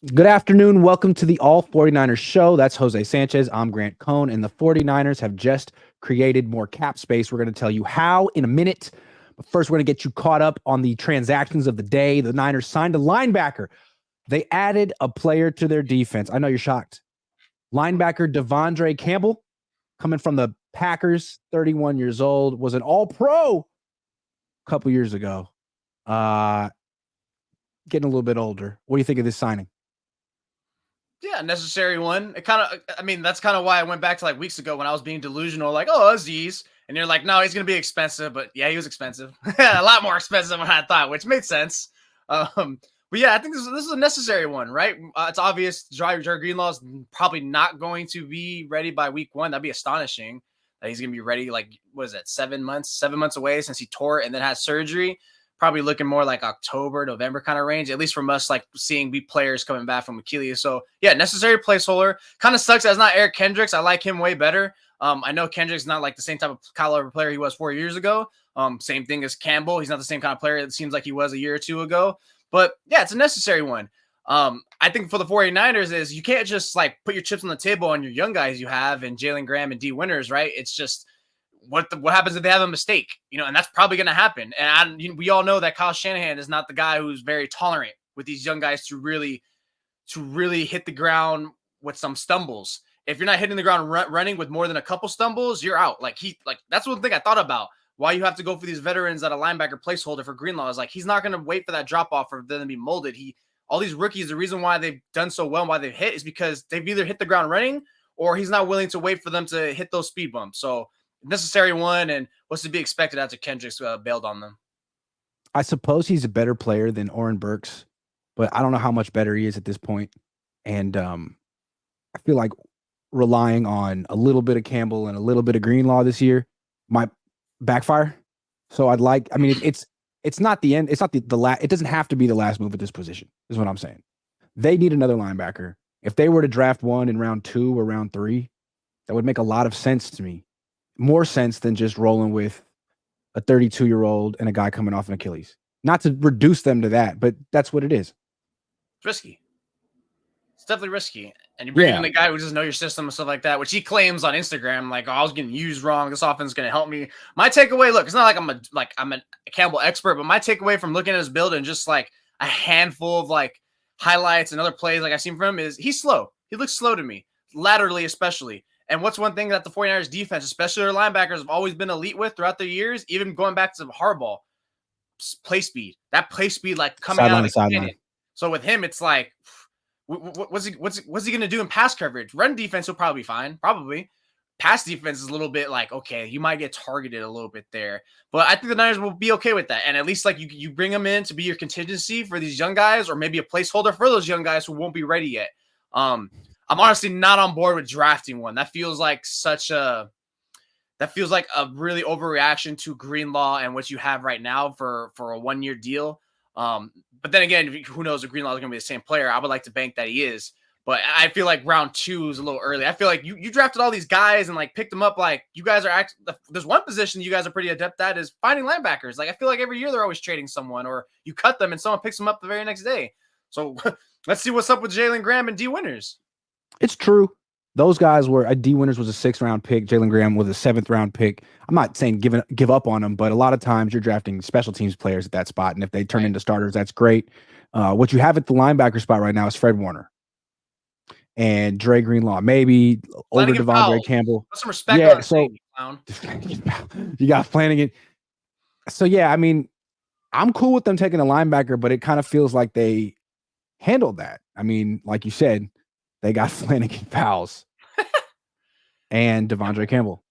Good afternoon. Welcome to the All 49ers show. That's Jose Sanchez. I'm Grant Cohn, and the 49ers have just created more cap space. We're going to tell you how in a minute. But first, we're going to get you caught up on the transactions of the day. The Niners signed a linebacker. They added a player to their defense. I know you're shocked. Linebacker Devondre Campbell, coming from the Packers, 31 years old, was an all-pro a couple years ago. Getting a little bit older. What do you think of this signing? Yeah, necessary one. That's kind of why I went back to like weeks ago when I was being delusional, like, oh, Aziz. And you're like, no, he's going to be expensive. But yeah, he was expensive. A lot more expensive than I thought, which made sense. But yeah, I think this is a necessary one, right? It's obvious Jared Greenlaw is probably not going to be ready by week 1. That'd be astonishing that he's going to be ready. Like, what is it? 7 months away since he tore it and then had surgery. Probably looking more like October, November kind of range, at least from us, like seeing players coming back from Achilles. So yeah, necessary placeholder. Kind of sucks as not Eric Kendricks. I like him way better. I know Kendricks not like the same type of caliber player he was 4 years ago. Same thing as Campbell. He's not the same kind of player it seems like he was a year or two ago. But yeah, it's a necessary one. I think for the 49ers is you can't just like put your chips on the table on your young guys you have and Jalen Graham and D Winters, right? It's just what happens if they have a mistake, and that's probably going to happen. And we all know that Kyle Shanahan is not the guy who's very tolerant with these young guys to really hit the ground with some stumbles. If you're not hitting the ground running with more than a couple stumbles, you're out. Like that's one thing I thought about. Why you have to go for these veterans at a linebacker placeholder for Greenlaw is like he's not going to wait for that drop off for them to be molded. All these rookies, the reason why they've done so well and why they've hit is because they've either hit the ground running or he's not willing to wait for them to hit those speed bumps. So necessary one, and what's to be expected after Kendricks bailed on them. I suppose he's a better player than Oren Burks, but I don't know how much better he is at this point. And I feel like relying on a little bit of Campbell and a little bit of Greenlaw this year might backfire. So it's not the end. It's not the last. It doesn't have to be the last move at this position, is what I'm saying. They need another linebacker. If they were to draft one in round 2 or round 3, that would make a lot of sense to me. More sense than just rolling with a 32-year-old and a guy coming off an Achilles. Not to reduce them to that, but that's what it is. It's risky. It's definitely risky. And you bring in the guy who doesn't know your system and stuff like that, which he claims on Instagram, like, oh, I was getting used wrong. This offense is going to help me. My takeaway, look, it's not like I'm a Campbell expert, but my takeaway from looking at his build and just like a handful of like highlights and other plays like I've seen from him is he's slow. He looks slow to me, laterally especially. And what's one thing that the 49ers defense, especially their linebackers, have always been elite with throughout the years, even going back to Harbaugh, play speed. That play speed, like coming out of the cannon. So with him, it's like, what's he going to do in pass coverage? Run defense, he'll probably be fine, probably. Pass defense is a little bit like, okay, you might get targeted a little bit there. But I think the Niners will be okay with that. And at least like you bring them in to be your contingency for these young guys or maybe a placeholder for those young guys who won't be ready yet. I'm honestly not on board with drafting one. That feels like a really overreaction to Greenlaw and what you have right now for a 1-year deal. But then again, who knows if Greenlaw is going to be the same player? I would like to bank that he is. But I feel like round 2 is a little early. I feel like you drafted all these guys and like picked them up. Like you guys are there's one position you guys are pretty adept at is finding linebackers. Like I feel like every year they're always trading someone or you cut them and someone picks them up the very next day. So let's see what's up with Jalen Graham and D Winters. It's true. Those guys were D Winters was a 6th-round pick. Jalen Graham was a 7th-round pick. I'm not saying give up on them, but a lot of times you're drafting special teams players at that spot, and if they turn into starters, that's great. What you have at the linebacker spot right now is Fred Warner and Dre Greenlaw, maybe older Devondre Campbell. Put some respect on so you got Flanagan. So yeah, I mean, I'm cool with them taking a linebacker, but it kind of feels like they handled that. I mean, like you said, they got Flanagan Fowles and Devondre Campbell.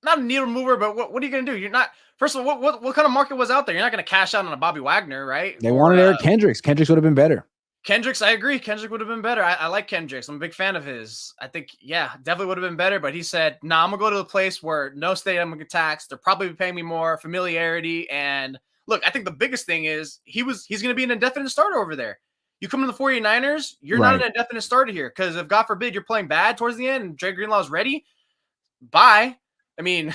Not a needle mover, but what are you going to do? You're not. First of all, what kind of market was out there? You're not going to cash out on a Bobby Wagner, right? They wanted Eric Kendricks. Kendricks would have been better. Kendricks, I agree. Kendricks would have been better. I like Kendricks. I'm a big fan of his. I think, yeah, definitely would have been better. But he said, I'm going to go to a place where no state I'm going to get taxed. They're probably paying me more, familiarity. And look, I think the biggest thing is he's going to be an indefinite starter over there. You come to the 49ers, you're not an indefinite starter here. Because if, God forbid, you're playing bad towards the end and Dre Greenlaw's ready, bye. I mean,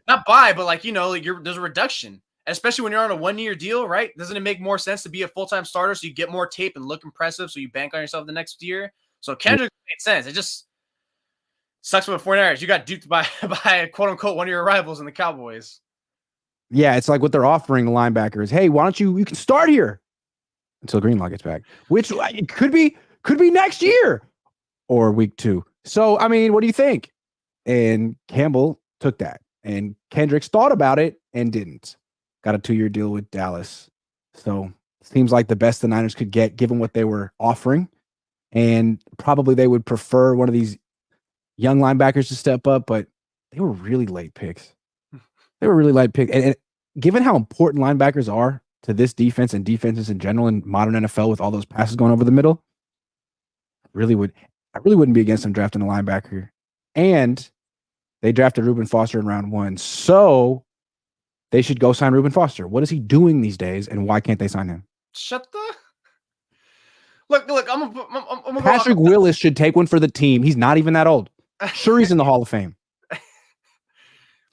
not bye, but like, there's a reduction. especially when you're on a 1-year deal, right? Doesn't it make more sense to be a full-time starter so you get more tape and look impressive so you bank on yourself the next year? So Kendrick made sense. It just sucks with the 49ers. You got duped by quote-unquote one of your rivals in the Cowboys. Yeah, it's like what they're offering linebackers. Hey, why don't you can start here until Greenlaw gets back, which it could be next year or week 2. So, I mean, what do you think? And Campbell took that, and Kendricks thought about it and didn't. Got a 2-year deal with Dallas. So seems like the best the Niners could get given what they were offering. And probably they would prefer one of these young linebackers to step up, but they were really late picks. They were really late picks. And given how important linebackers are to this defense and defenses in general in modern NFL with all those passes going over the middle, I really wouldn't be against them drafting a linebacker. And they drafted Reuben Foster in round 1. So they should go sign Reuben Foster. What is he doing these days, and why can't they sign him? Shut the look. I'm Patrick Willis should take one for the team. He's not even that old. Sure, he's in the Hall of Fame.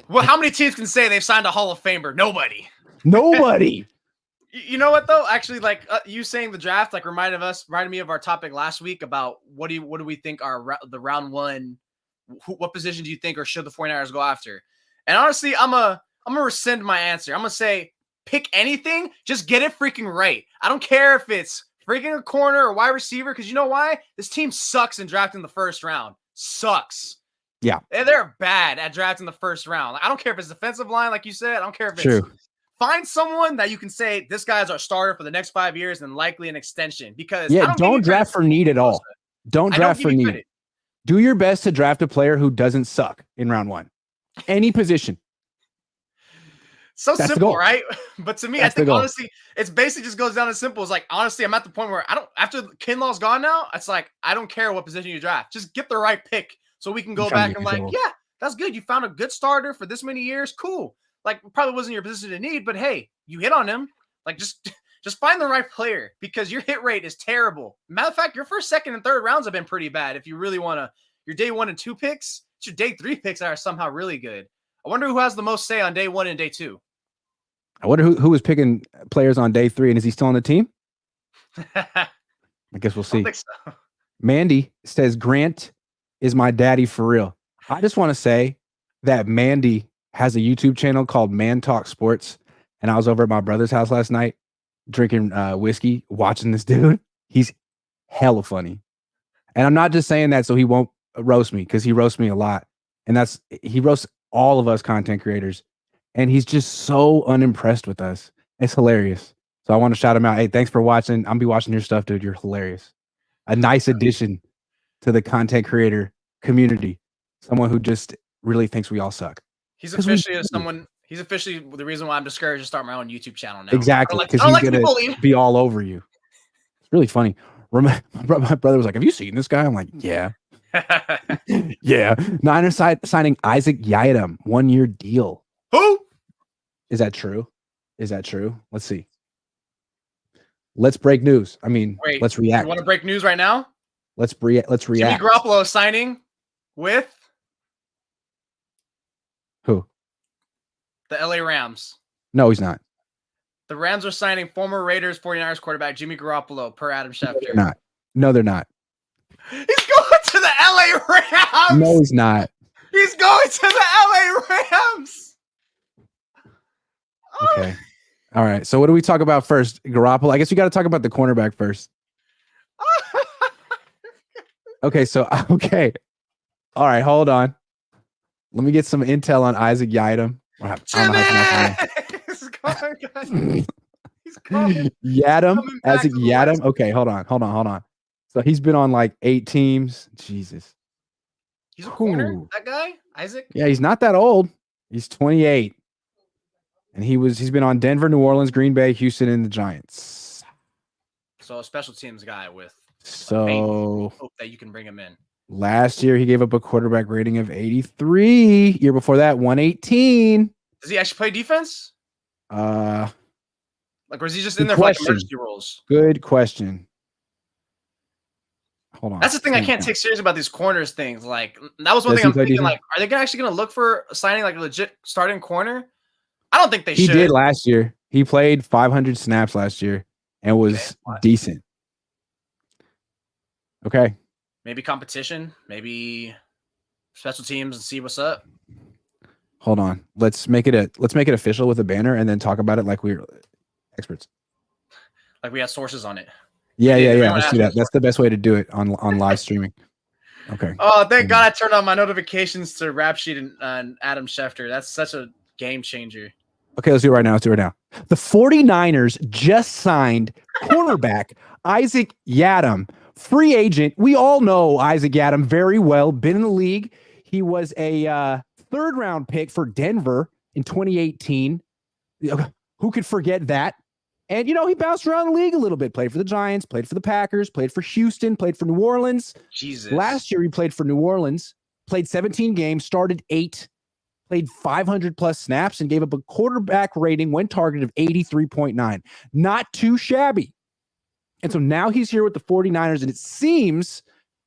Well, how many teams can say they've signed a Hall of Famer? Nobody. You know what though? Actually, like you saying the draft, like reminded me of our topic last week about what do we think are the round 1? What position do you think or should the 49ers go after? And honestly, I'm gonna rescind my answer. I'm gonna say pick anything, just get it freaking right. I don't care if it's freaking a corner or wide receiver, because you know why? This team sucks in drafting the first round. Sucks. Yeah. They're bad at drafting the first round. Like, I don't care if it's defensive line, like you said. I don't care if it's true. Find someone that you can say this guy's our starter for the next 5 years and likely an extension. Because don't draft for need at all. Don't draft for need. Do your best to draft a player who doesn't suck in round 1. Any position. So that's simple, right? But to me, I think honestly, it's basically just goes down as simple as like, honestly, I'm at the point where after Kinlaw's gone now, it's like, I don't care what position you draft. Just get the right pick so we can go back and like, yeah, that's good. You found a good starter for this many years. Cool. Like, probably wasn't your position to need, but hey, you hit on him. Like, just find the right player because your hit rate is terrible. Matter of fact, your first, second, and third rounds have been pretty bad. If you really want to, your day 1 and 2 picks, it's your day 3 picks that are somehow really good. I wonder who has the most say on day 1 and day 2. I wonder who was picking players on day 3, and is he still on the team? I guess we'll see. I don't think so. Mandy says, Grant is my daddy for real. I just want to say that Mandy has a YouTube channel called Man Talk Sports, and I was over at my brother's house last night drinking whiskey, watching this dude. He's hella funny. And I'm not just saying that so he won't roast me, because he roasts me a lot. And he roasts all of us content creators. And he's just so unimpressed with us. It's hilarious. So I want to shout him out. Hey, thanks for watching. I'll be watching your stuff, dude. You're hilarious. A nice addition to the content creator community. Someone who just really thinks we all suck. He's officially the reason why I'm discouraged to start my own YouTube channel now. Exactly. Because he's going to be all over you. It's really funny. My brother was like, have you seen this guy? I'm like, yeah. Yeah. Niners signing Isaac Yiadom, 1-year deal. Who? Is that true? Let's see. Let's break news. I mean, let's react. You want to break news right now? Let's react. Jimmy Garoppolo signing with who? The LA Rams. No, he's not. The Rams are signing former Raiders 49ers quarterback Jimmy Garoppolo per Adam Schefter. No, they're not. He's going to the LA Rams. No, he's not. He's going to the LA Rams. Okay. All right. So what do we talk about first? Garoppolo? I guess we got to talk about the cornerback first. Okay. All right. Hold on. Let me get some intel on Isaac Yiadom. He's coming. Isaac Yiadom. Okay. Hold on. So he's been on like 8 teams. Jesus. He's a corner, that guy? Isaac? Yeah, he's not that old. He's 28. And he's been on Denver, New Orleans, Green Bay, Houston, and the Giants. So a special teams guy with hope that you can bring him in. Last year he gave up a quarterback rating of 83. Year before that, 118. Does he actually play defense? Or is he just in there for like emergency roles? Good question. Hold on. That's the thing I can't take serious about these corners things. Like that was one thing I'm thinking. Like, are they actually going to look for signing like a legit starting corner? I don't think they He should. did last year. He played 500 snaps last year and was decent. Okay. Maybe competition, maybe special teams and see what's up. Hold on. Let's make it official with a banner and then talk about it like we're experts. Like we have sources on it. Yeah. Let's do that. That's the best way to do it on live streaming. Okay. Oh, thank God I turned on my notifications to Rap Sheet and Adam Schefter. That's such a game changer. Okay, let's do it right now. The 49ers just signed cornerback Isaac Yiadom, free agent. We all know Isaac Yiadom very well, been in the league. He was a third-round pick for Denver in 2018. Who could forget that? And, he bounced around the league a little bit. Played for the Giants, played for the Packers, played for Houston, played for New Orleans. Jesus. Last year, he played for New Orleans, played 17 games, started 8, played 500-plus snaps, and gave up a quarterback rating when targeted of 83.9. Not too shabby. And so now he's here with the 49ers, and it seems,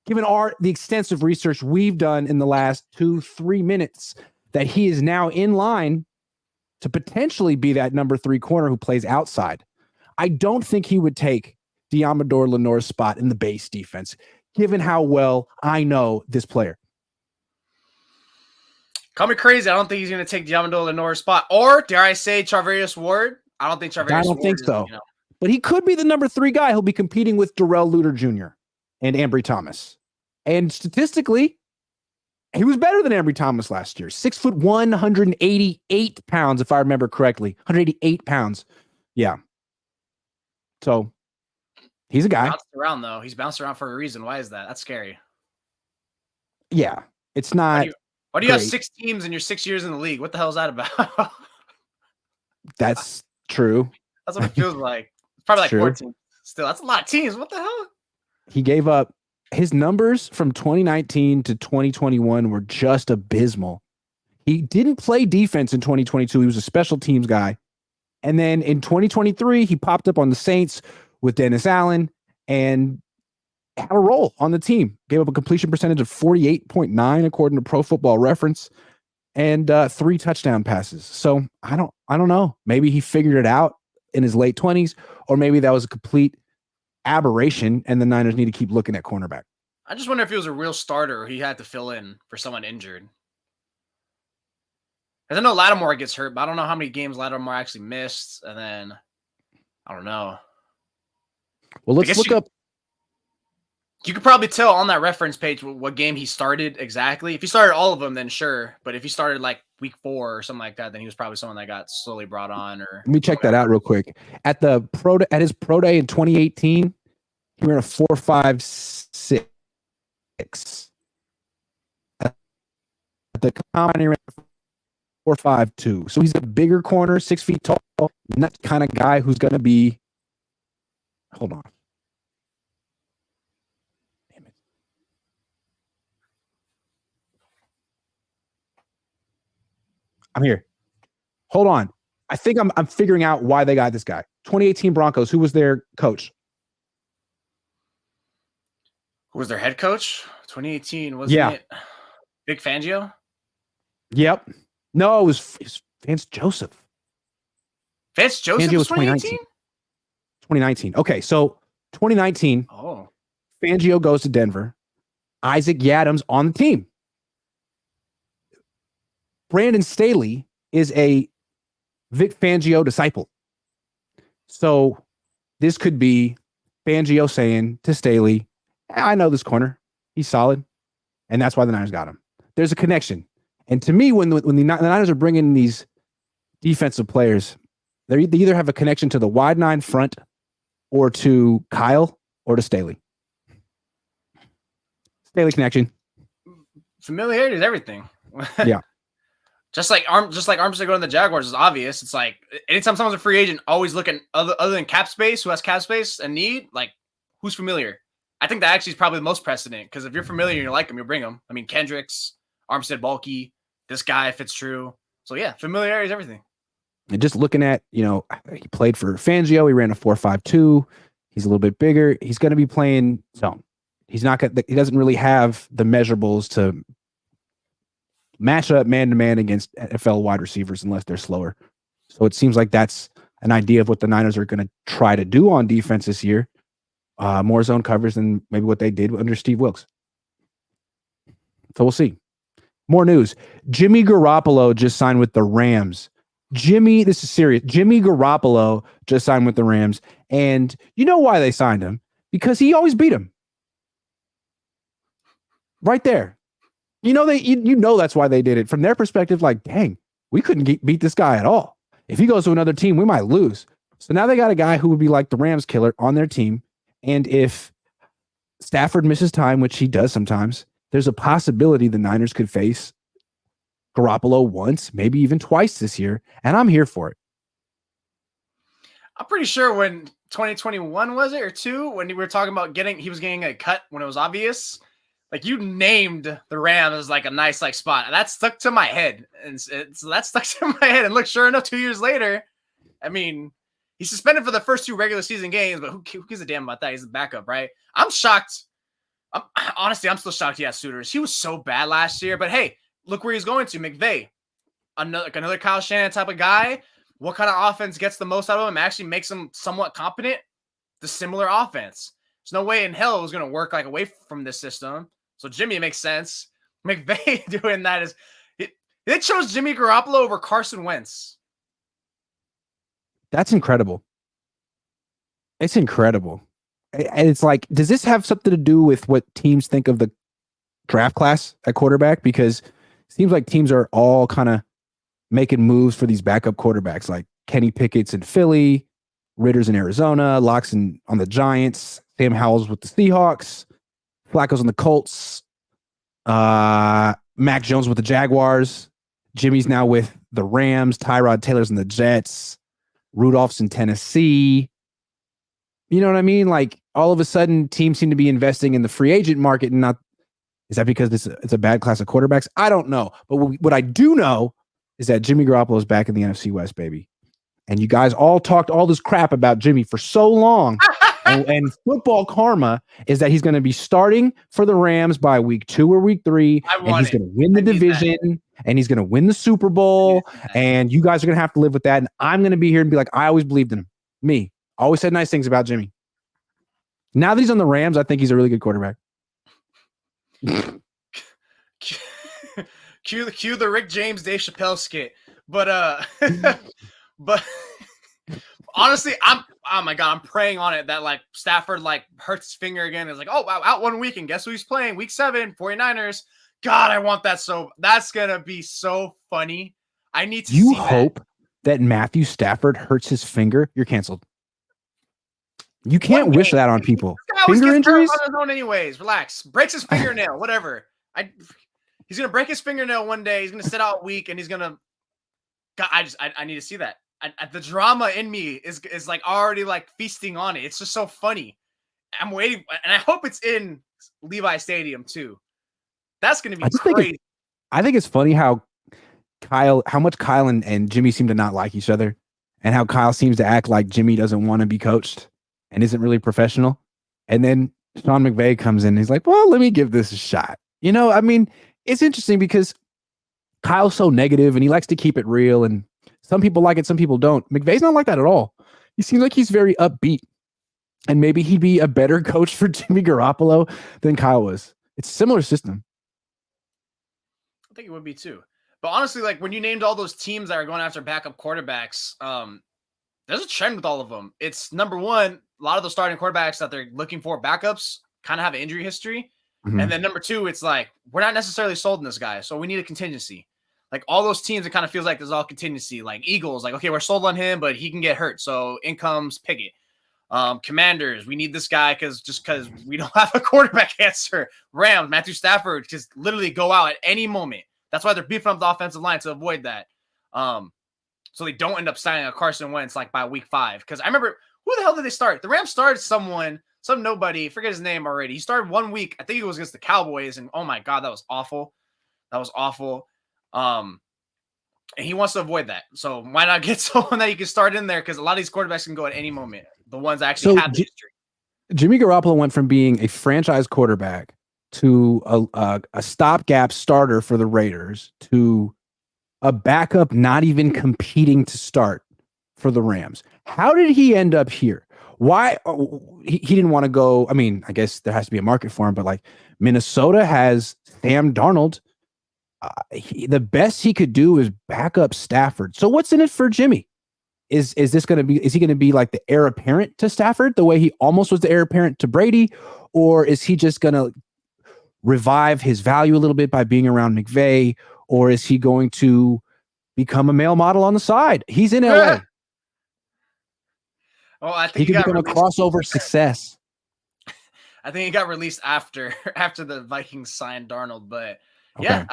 given the extensive research we've done in the last 2-3 minutes, that he is now in line to potentially be that number 3 corner who plays outside. I don't think he would take Diamador Lenoir's spot in the base defense, given how well I know this player. Call me crazy. I don't think he's going to take Diamador Lenoir's spot. Or, dare I say, Charvarius Ward? I don't think Charvarius Ward. I don't think so. But he could be the number 3 guy. He'll be competing with Darrell Luter Jr. and Ambry Thomas. And statistically, he was better than Ambry Thomas last year. 6'1", 188 pounds, if I remember correctly. 188 pounds. Yeah. So he's a guy. He bounced around, though. He's bounced around for a reason. Why is that? That's scary. Yeah. It's not. Why do you have 6 teams in your 6 years in the league? What the hell is that about? That's true. That's what it feels like. It's probably like true. 14. Still, that's a lot of teams. What the hell? He gave up. His numbers from 2019 to 2021 were just abysmal. He didn't play defense in 2022. He was a special teams guy. And then in 2023, he popped up on the Saints with Dennis Allen and had a role on the team. Gave up a completion percentage of 48.9 according to Pro Football Reference, and 3 touchdown passes. So I don't know. Maybe he figured it out in his late 20s, or maybe that was a complete aberration and the Niners need to keep looking at cornerback. I just wonder if he was a real starter or he had to fill in for someone injured. Because I know Lattimore gets hurt, but I don't know how many games Lattimore actually missed. And then, I don't know. Well, let's look up. You could probably tell on that reference page what game he started exactly. If he started all of them, then sure. But if he started like week 4 or something like that, then he was probably someone that got slowly brought on. Or let me check that out real quick. At his pro day in 2018, he ran a 4.56. At the combine, he ran 4.52. So he's a bigger corner, 6 feet tall, not the kind of guy who's going to be. Hold on. Damn it. I'm here. Hold on. I think I'm figuring out why they got this guy. 2018 Broncos. Who was their coach? Who was their head coach? 2018, wasn't it Vic Fangio? Yep. No, it was Vance Joseph. Vance Joseph was 2019? 2019. Okay, so 2019, Fangio goes to Denver. Isaac Yiadom's on the team. Brandon Staley is a Vic Fangio disciple. So this could be Fangio saying to Staley, I know this corner. He's solid. And that's why the Niners got him. There's a connection. And to me, when the Niners are bringing these defensive players, they either have a connection to the wide 9 front or to Kyle or to Staley. Staley connection. Familiarity is everything. Yeah. Just like Armstead going to the Jaguars is obvious. It's like anytime someone's a free agent, always looking other than cap space, who has cap space and need, like who's familiar. I think that actually is probably the most precedent because if you're familiar and you like him, you bring him. I mean, Kendricks, Armstead, bulky, this guy, if it's true. So yeah, familiarity is everything. And just looking at, he played for Fangio. He ran a 4.52. He's a little bit bigger. He's going to be playing zone. He doesn't really have the measurables to match up man-to-man against NFL wide receivers unless they're slower. So it seems like that's an idea of what the Niners are going to try to do on defense this year. More zone covers than maybe what they did under Steve Wilkes. So we'll see. More news. Jimmy Garoppolo just signed with the Rams. This is serious. Jimmy Garoppolo just signed with the Rams. And you know why they signed him? Because he always beat him. Right there. You know that's why they did it. From their perspective, like, dang, we couldn't beat this guy at all. If he goes to another team, we might lose. So now they got a guy who would be like the Rams killer on their team. And if Stafford misses time, which he does sometimes, there's a possibility the Niners could face Garoppolo once, maybe even twice this year. And I'm here for it. I'm pretty sure when 2021 was it or two, when we were talking about he was getting a cut when it was obvious. Like, you named the Rams as like a nice like spot, and that stuck to my head, and so that stuck to my head. And look, sure enough, 2 years later, I mean, he's suspended for the first 2 regular season games, but who gives a damn about that? He's the backup, right? I'm shocked. Honestly, I'm still shocked he has suitors. He was so bad last year, but hey, look where he's going to. McVay, another Kyle Shanahan type of guy. What kind of offense gets the most out of him? Actually makes him somewhat competent. The similar offense. There's no way in hell it was going to work like away from this system. So Jimmy makes sense. McVay doing that is they chose Jimmy Garoppolo over Carson Wentz. That's incredible. It's incredible. And it's like, does this have something to do with what teams think of the draft class at quarterback? Because it seems like teams are all kind of making moves for these backup quarterbacks, like Kenny Pickett's in Philly, Ritter's in Arizona, Locke's on the Giants, Sam Howell's with the Seahawks, Flacco's on the Colts, Mac Jones with the Jaguars, Jimmy's now with the Rams, Tyrod Taylor's in the Jets, Rudolph's in Tennessee. You know what I mean? Like, all of a sudden, teams seem to be investing in the free agent market, and not. Is that because it's a bad class of quarterbacks? I don't know. But what I do know is that Jimmy Garoppolo is back in the NFC West, baby. And you guys all talked all this crap about Jimmy for so long. and football karma is that he's going to be starting for the Rams by week 2 or week 3. And he's going to win the division. And he's going to win the Super Bowl. And you guys are going to have to live with that. And I'm going to be here and be like, I always believed in him. Me. Always said nice things about Jimmy. Now that he's on the Rams, I think he's a really good quarterback. Cue the Rick James, Dave Chappelle skit. But honestly, I'm praying on it that like Stafford like hurts his finger again. It's like, oh wow, out 1 week, and guess who he's playing? Week 7, 49ers. God, I want that so. That's gonna be so funny. I need to. You hope that Matthew Stafford hurts his finger. You're canceled. You can't wish that on people. Finger injuries on his own anyways. Relax. Breaks his fingernail. Whatever. He's gonna break his fingernail one day. He's gonna sit out a week, and he's gonna. God, I need to see that. The drama in me is like already like feasting on it. It's just so funny. I'm waiting, and I hope it's in Levi Stadium too. That's gonna be crazy. I think it's funny how much Kyle and Jimmy seem to not like each other, and how Kyle seems to act like Jimmy doesn't want to be coached and isn't really professional. And then Sean McVay comes in and he's like, well, let me give this a shot. You know, I mean, it's interesting because Kyle's so negative and he likes to keep it real, and some people like it, some people don't. McVay's not like that at all. He seems like he's very upbeat, and maybe he'd be a better coach for Jimmy Garoppolo than Kyle was. It's a similar system. I think it would be too. But honestly, like when you named all those teams that are going after backup quarterbacks, there's a trend with all of them. It's number one, a lot of the starting quarterbacks that they're looking for backups kind of have an injury history. Mm-hmm. And then number two, it's like, we're not necessarily sold in this guy, so we need a contingency. Like all those teams, it kind of feels like there's all contingency. Like Eagles, like, okay, we're sold on him, but he can get hurt. So in comes Pickett. Commanders, we need this guy because we don't have a quarterback answer. Rams, Matthew Stafford, just literally go out at any moment. That's why they're beefing up the offensive line to avoid that. So they don't end up signing a Carson Wentz like by week 5. Because I remember, who the hell did they start? The Rams started some nobody, forget his name already. He started 1 week. I think it was against the Cowboys, and oh my God, that was awful. And he wants to avoid that. So why not get someone that you can start in there? Because a lot of these quarterbacks can go at any moment. The ones that actually have the history. Jimmy Garoppolo went from being a franchise quarterback to a stopgap starter for the Raiders to a backup not even competing to start for the Rams. How did he end up here? Why he didn't want to go? I mean, I guess there has to be a market for him, but like Minnesota has Sam Darnold. The best he could do is back up Stafford. So what's in it for Jimmy? Is this going to be? Is he going to be like the heir apparent to Stafford, the way he almost was the heir apparent to Brady, or is he just going to revive his value a little bit by being around McVay, or is he going to become a male model on the side? He's in LA. Oh, I think he could become a crossover success. I think he got released after the Vikings signed Darnold, but okay. Yeah,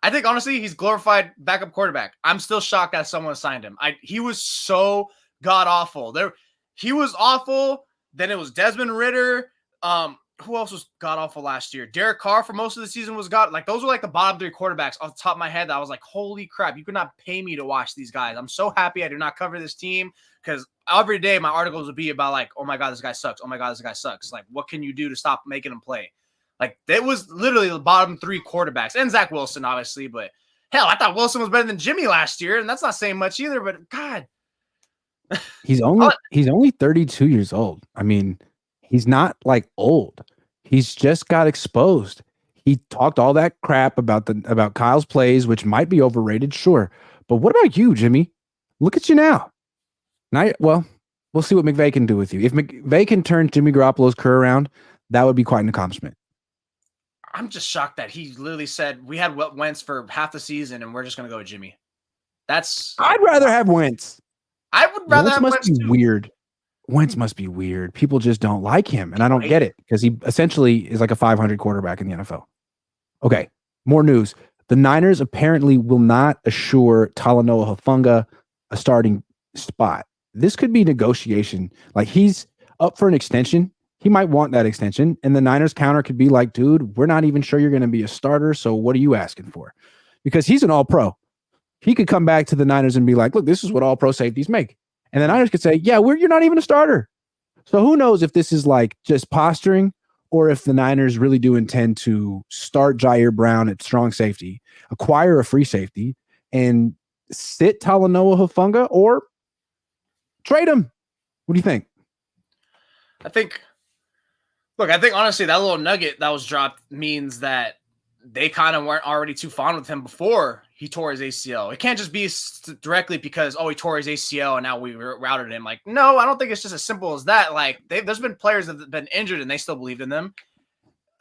I think honestly he's glorified backup quarterback. I'm still shocked that someone signed him. He was so god awful. He was awful. Then it was Desmond Ridder. Who else was god awful last year? Derek Carr for most of the season was god. Like those were like the bottom three quarterbacks off the top of my head. That I was like, holy crap, you could not pay me to watch these guys. I'm so happy I do not cover this team because every day my articles would be about like, oh my god, this guy sucks. Oh my god, this guy sucks. Like, what can you do to stop making him play? Like, it was literally the bottom three quarterbacks. And Zach Wilson, obviously. But, hell, I thought Wilson was better than Jimmy last year. And that's not saying much either. But, God. He's only 32 years old. I mean, he's not, like, old. He's just got exposed. He talked all that crap about Kyle's plays, which might be overrated, sure. But what about you, Jimmy? Look at you now. Well, we'll see what McVay can do with you. If McVay can turn Jimmy Garoppolo's career around, that would be quite an accomplishment. I'm just shocked that he literally said we had Wentz for half the season and we're just going to go with Jimmy. I'd rather have Wentz. I would rather have Wentz be weird. Wentz must be weird. People just don't like him, and I don't get it because he essentially is like a 500 quarterback in the NFL. Okay, more news. The Niners apparently will not assure Talanoa Hufanga a starting spot. This could be negotiation. Like he's up for an extension. He might want that extension, and the Niners counter could be like, dude, we're not even sure you're going to be a starter, so what are you asking for? Because he's an all-pro. He could come back to the Niners and be like, look, this is what all-pro safeties make. And the Niners could say, yeah, you're not even a starter. So who knows if this is like just posturing or if the Niners really do intend to start Jair Brown at strong safety, acquire a free safety, and sit Talanoa Hufanga or trade him. What do you think? I think honestly that little nugget that was dropped means that they kind of weren't already too fond with him before he tore his ACL. It can't just be directly because, he tore his ACL and now we routed him. Like, no, I don't think it's just as simple as that. Like, there's been players that have been injured and they still believed in them.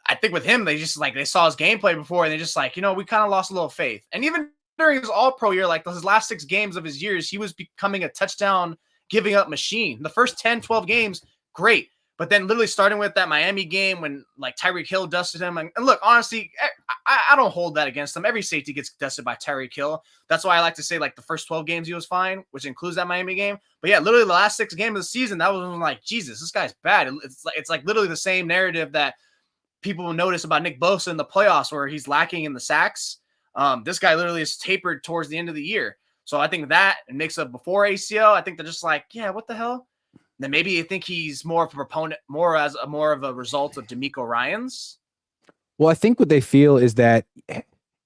I think with him, they saw his gameplay before and they just like, we kind of lost a little faith. And even during his all-pro year, like his last 6 games of his years, he was becoming a touchdown giving up machine. The first 10, 12 games, great. But then literally starting with that Miami game when like Tyreek Hill dusted him. And look, honestly, I don't hold that against him. Every safety gets dusted by Tyreek Hill. That's why I like to say like the first 12 games he was fine, which includes that Miami game. But yeah, literally the last 6 games of the season, that was like, Jesus, this guy's bad. It's like literally the same narrative that people will notice about Nick Bosa in the playoffs where he's lacking in the sacks. This guy literally is tapered towards the end of the year. So I think that and mix up before ACL, I think they're just like, yeah, what the hell? Then maybe you think he's more of a proponent, more of a result of DeMeco Ryans. Well, I think what they feel is that,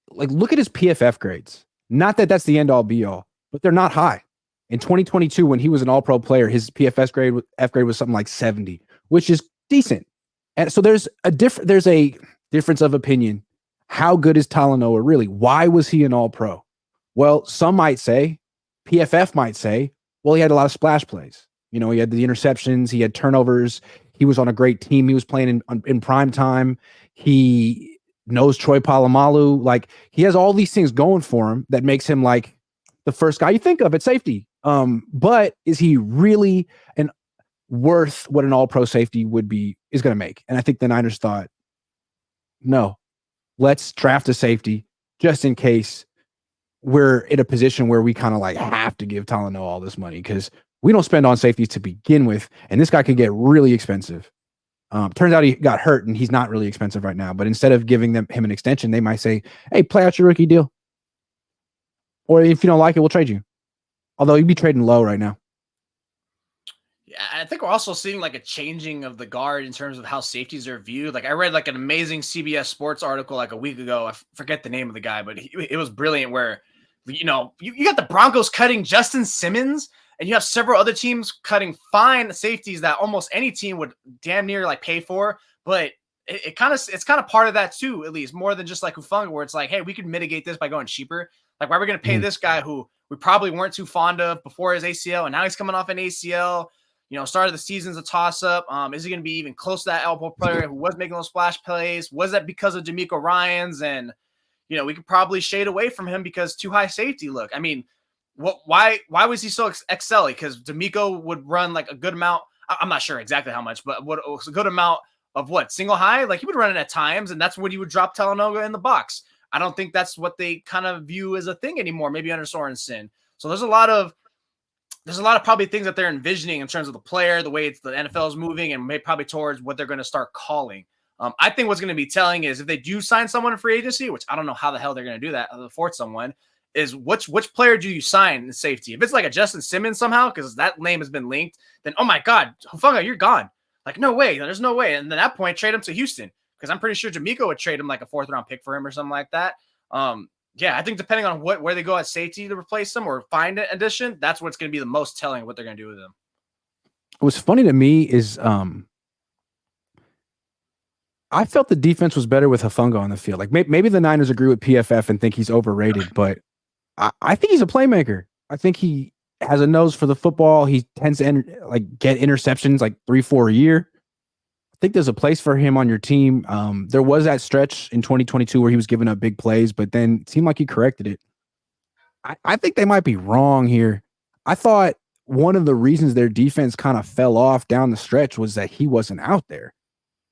like, look at his PFF grades. Not that that's the end all be all, but they're not high. In 2022, when he was an all-pro player, his PFS grade, F grade was something like 70, which is decent. And so there's a difference of opinion. How good is Talanoa really? Why was he an all-pro? Well, some might say, PFF might say, well, he had a lot of splash plays. He had the interceptions, he had turnovers, he was on a great team, he was playing in prime time, he knows Troy Polamalu, like he has all these things going for him that makes him like the first guy you think of at safety. But is he really worth what an all-pro safety is going to make? And I think the Niners thought, no, let's draft a safety just in case we're in a position where we kind of like have to give Talanoa all this money because we don't spend on safeties to begin with, and this guy could get really expensive. Turns out he got hurt, and he's not really expensive right now. But instead of giving him an extension, they might say, hey, play out your rookie deal. Or if you don't like it, we'll trade you. Although you'd be trading low right now. Yeah, I think we're also seeing like a changing of the guard in terms of how safeties are viewed. Like I read like an amazing CBS Sports article like a week ago. I forget the name of the guy, but it was brilliant where, you got the Broncos cutting Justin Simmons. and you have several other teams cutting fine safeties that almost any team would damn near like pay for. But it's kind of part of that too, at least more than just like Hufanga, where it's like, hey, we could mitigate this by going cheaper. Like, why are we going to pay this guy who we probably weren't too fond of before his ACL, and now he's coming off an ACL? Start of the season's a toss-up. Is he going to be even close to that elbow player who was making those splash plays? Was that because of D'Amico Ryans? And, we could probably shade away from him because too high safety look. I mean, why was he so excelling? Because D'Amico would run like a good amount. I'm not sure exactly how much, but what was a good amount of single high? Like, he would run it at times, and that's when he would drop Talanoa in the box. I don't think that's what they kind of view as a thing anymore, maybe under Sorensen. So there's a lot of probably things that they're envisioning in terms of the player, the way the NFL is moving, and maybe probably towards what they're going to start calling. I think what's going to be telling is if they do sign someone in free agency, which I don't know how the hell they're going to do that, afford someone, is which player do you sign in safety? If it's like a Justin Simmons somehow, because that name has been linked, then, oh my God, Hufanga, you're gone. Like, no way. There's no way. And then at that point, trade him to Houston, because I'm pretty sure D'Amico would trade him like a 4th-round pick for him or something like that. Yeah, I think depending on where they go at safety to replace them or find an addition, that's what's going to be the most telling of what they're going to do with them. What's funny to me is I felt the defense was better with Hufanga on the field. Like, maybe the Niners agree with PFF and think he's overrated, but I think he's a playmaker. I think he has a nose for the football. He tends to get interceptions like 3-4 a year. I think there's a place for him on your team. There was that stretch in 2022 where he was giving up big plays, but then it seemed like he corrected it. I think they might be wrong here. I thought one of the reasons their defense kind of fell off down the stretch was that he wasn't out there.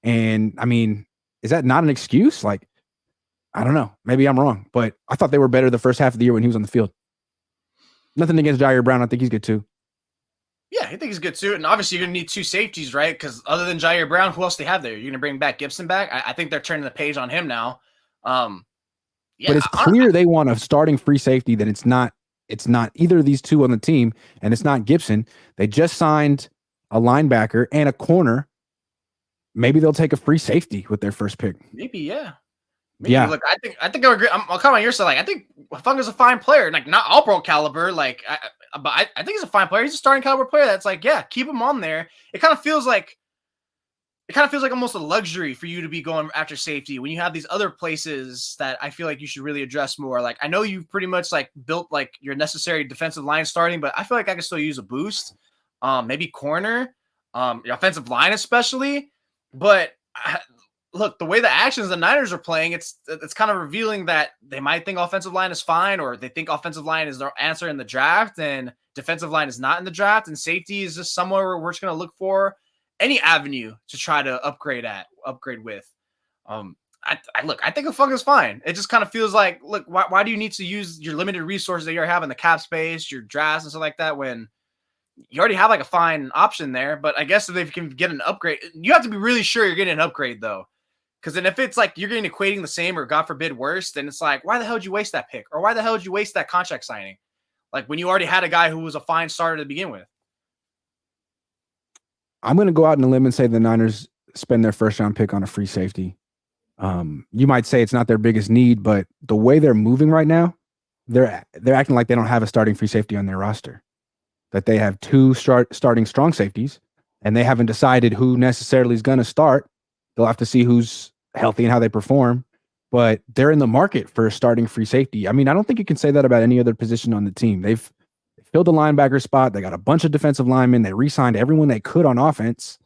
And I mean, is that not an excuse? Like, I don't know. Maybe I'm wrong, but I thought they were better the first half of the year when he was on the field. Nothing against Jair Brown. I think he's good too. Yeah, I think he's good too. And obviously, you're going to need 2 safeties, right? Because other than Jair Brown, who else do they have there? You're going to bring back Gibson back? I think they're turning the page on him now. Yeah, but it's clear they want a starting free safety that it's not either of these two on the team, and it's not Gibson. They just signed a linebacker and a corner. Maybe they'll take a free safety with their first pick. Maybe, yeah. Yeah. Look, I think I agree. I'll come on your side. Like, I think Hufanga's a fine player, like not all pro caliber. Like, but I think he's a fine player. He's a starting caliber player. That's like, yeah, keep him on there. It kind of feels like almost a luxury for you to be going after safety when you have these other places that I feel like you should really address more. Like, I know you've pretty much like built like your necessary defensive line starting, but I feel like I can still use a boost. Maybe corner, your offensive line especially. But look, the way the actions the Niners are playing, it's kind of revealing that they might think offensive line is fine, or they think offensive line is their answer in the draft, and defensive line is not in the draft, and safety is just somewhere where we're just going to look for any avenue to try to upgrade with. I think Hufanga's fine. It just kind of feels like, look, why do you need to use your limited resources that you're having, the cap space, your drafts and stuff like that, when you already have like a fine option there? But I guess if they can get an upgrade, you have to be really sure you're getting an upgrade though. Because then if it's like you're getting equating the same or God forbid worse, then it's like, why the hell did you waste that pick? Or why the hell did you waste that contract signing? Like, when you already had a guy who was a fine starter to begin with. I'm going to go out on a limb and say the Niners spend their first round pick on a free safety. You might say it's not their biggest need, but the way they're moving right now, they're acting like they don't have a starting free safety on their roster. That they have 2 starting strong safeties, and they haven't decided who necessarily is going to start. They'll have to see who's healthy and how they perform, but they're in the market for a starting free safety. I mean, I don't think you can say that about any other position on the team. They've filled the linebacker spot. They got a bunch of defensive linemen. They re-signed everyone they could on offense.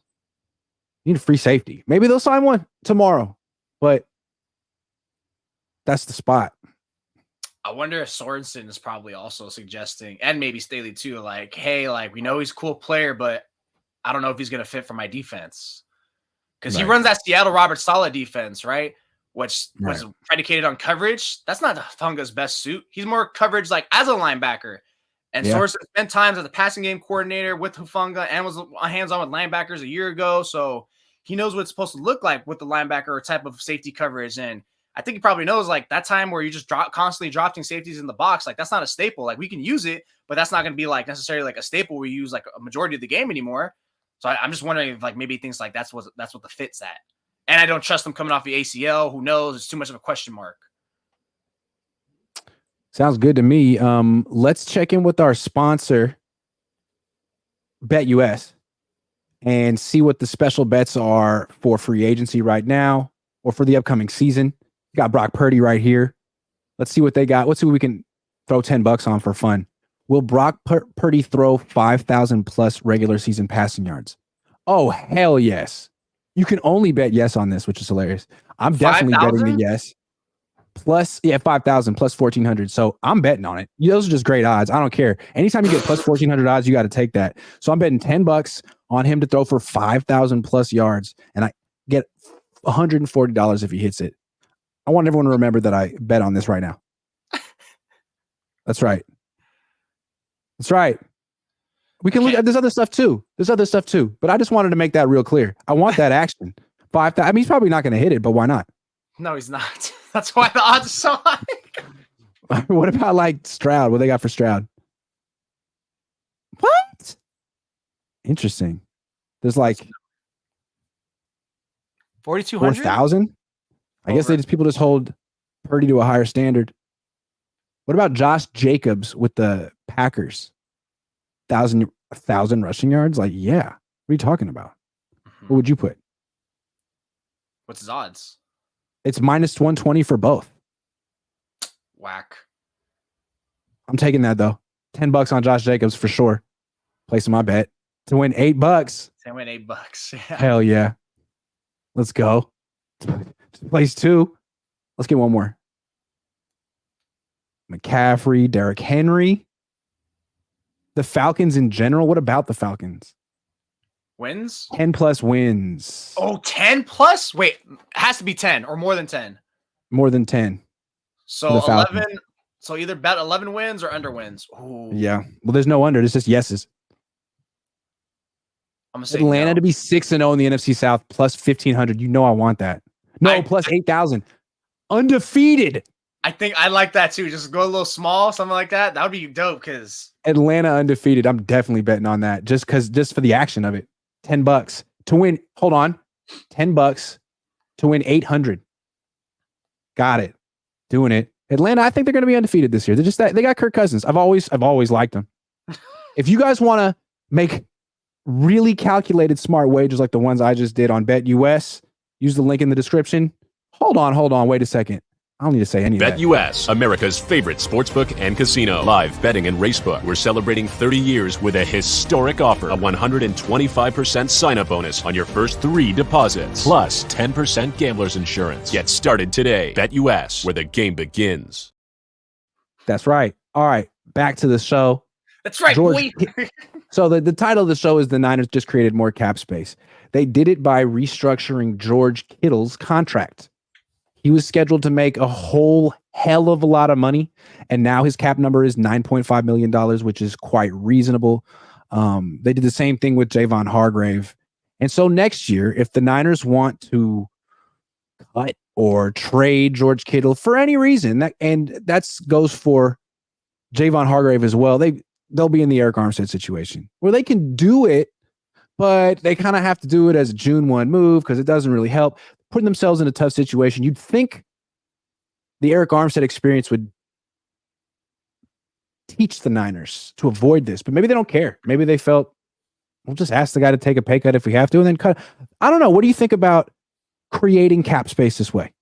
You need a free safety. Maybe they'll sign one tomorrow, but that's the spot. I wonder if Sorensen is probably also suggesting, and maybe Staley too, like, hey, like, we know he's a cool player, but I don't know if he's going to fit for my defense. Because he runs that Seattle Robert Saleh defense, right? Which was predicated on coverage. That's not Hufanga's best suit. He's more coverage like as a linebacker. And Sorensen spent times as the passing game coordinator with Hufanga and was hands-on with linebackers a year ago. So he knows what it's supposed to look like with the linebacker or type of safety coverage. And I think he probably knows, like, that time where you just constantly dropping safeties in the box, like, that's not a staple. Like, we can use it, but that's not going to be like necessarily like a staple we use like a majority of the game anymore. So I'm just wondering if, like, maybe things like that's what the fit's at. And I don't trust him coming off the ACL. Who knows? It's too much of a question mark. Sounds good to me. Let's check in with our sponsor. BetUS and see what the special bets are for free agency right now or for the upcoming season. You got Brock Purdy right here. Let's see what they got. Let's see what we can throw $10 on for fun. Will Brock Purdy throw 5,000 plus regular season passing yards? Oh, hell yes. You can only bet yes on this, which is hilarious. I'm definitely 5,000? betting the yes. Plus, 5,000 plus 1,400. So I'm betting on it. Those are just great odds. I don't care. Anytime you get plus 1,400 odds, you got to take that. So I'm betting $10 on him to throw for 5,000 plus yards, and I get $140 if he hits it. I want everyone to remember that I bet on this right now. That's right. That's right. We can look at there's other stuff too. But I just wanted to make that real clear. I want that action. 5,000. I mean, he's probably not going to hit it, but why not? No, he's not. That's why the odds are so high. What about like Stroud? What they got for Stroud? What? Interesting. There's like 4,200? 4,000. I guess people just hold Purdy to a higher standard. What about Josh Jacobs with the Packers? 1,000 rushing yards? Like, yeah. What are you talking about? Mm-hmm. What would you put? What's his odds? It's minus 120 for both. Whack. I'm taking that though. $10 on Josh Jacobs for sure. Placing my bet to win $8. To win $8. Yeah. Hell yeah. Let's go. Place 2. Let's get one more. McCaffrey, Derrick Henry. The Falcons in general. What about the Falcons? Wins? 10 plus wins. Oh, 10 plus? Wait, it has to be 10 or more than 10. More than 10. So 11. So either bet 11 wins or under wins. Ooh. Yeah. Well, there's no under. It's just yeses. I'm gonna say Atlanta no. to be 6-0 in the NFC South plus 1,500. You know I want that. No, plus 8,000. Undefeated. I think I like that too. Just go a little small, something like that. That would be dope because Atlanta undefeated. I'm definitely betting on that just for the action of it. $10 to win. Hold on. $10 to win 800. Got it. Doing it. Atlanta, I think they're going to be undefeated this year. They're just that they got Kirk Cousins. I've always liked them. If you guys want to make really calculated smart wagers like the ones I just did on BetUS, use the link in the description. Hold on. Wait a second. I don't need to say any of that. BetUS, America's favorite sportsbook and casino. Live betting and racebook. We're celebrating 30 years with a historic offer. A 125% sign-up bonus on your first 3 deposits. Plus 10% gambler's insurance. Get started today. BetUS, where the game begins. That's right. All right. Back to the show. That's right. So the title of the show is The Niners Just Created More Cap Space. They did it by restructuring George Kittle's contract. He was scheduled to make a whole hell of a lot of money, and now his cap number is $9.5 million, which is quite reasonable. They did the same thing with Javon Hargrave. And so next year, if the Niners want to cut or trade George Kittle for any reason, that goes for Javon Hargrave as well, they'll be in the Eric Armstead situation where they can do it, but they kind of have to do it as a June 1 move because it doesn't really help. Putting themselves in a tough situation. You'd think the Eric Armstead experience would teach the Niners to avoid this, but maybe they don't care. Maybe they felt, we'll just ask the guy to take a pay cut if we have to and then cut. I don't know. What do you think about creating cap space this way?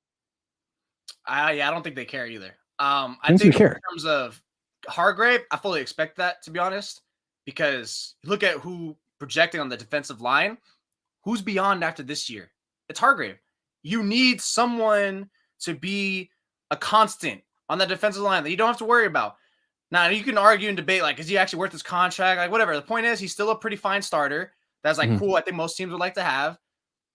I don't think they care either. I think think in care. terms of Hargrave, I fully expect that, to be honest, because look at who projecting on the defensive line. Who's beyond after this year? It's Hargrave. You need someone to be a constant on that defensive line that you don't have to worry about. Now, you can argue and debate, like, is he actually worth his contract? Like, whatever. The point is, he's still a pretty fine starter. That's, like, cool. I think most teams would like to have.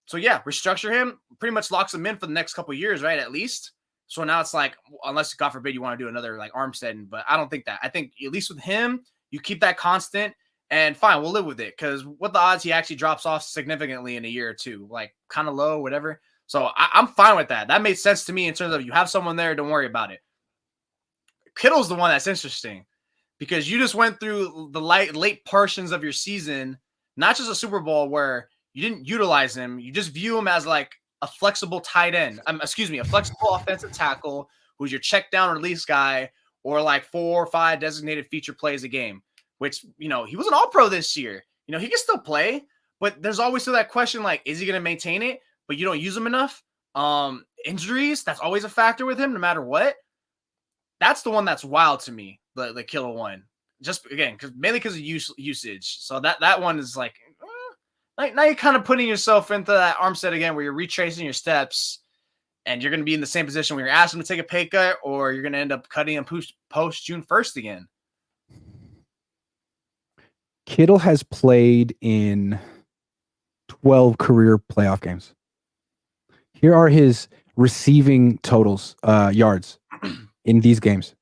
So, yeah, restructure him. Pretty much locks him in for the next couple of years, right, at least. So now it's like, unless, God forbid, you want to do another, like, Armstead. But I don't think that. I think, at least with him, you keep that constant. And fine, we'll live with it. Because what the odds he actually drops off significantly in a year or two? Like, kind of low, whatever. So I'm fine with that. That made sense to me in terms of you have someone there, don't worry about it. Kittle's the one that's interesting because you just went through the late portions of your season, not just a Super Bowl where you didn't utilize him. You just view him as like a flexible tight end. A flexible offensive tackle who's your check down release guy or like 4 or 5 designated feature plays a game, which, he was an all-pro this year. he can still play, but there's always still that question, like, is he going to maintain it? But you don't use him enough. Injuries, that's always a factor with him, no matter what. That's the one that's wild to me, the Kittle one. Just again, mainly because of usage. So that one is like, now you're kind of putting yourself into that arm set again, where you're retracing your steps, and you're going to be in the same position where you're asking him to take a pay cut, or you're going to end up cutting him post June 1st again. Kittle has played in 12 career playoff games. Here are his receiving totals, yards in these games,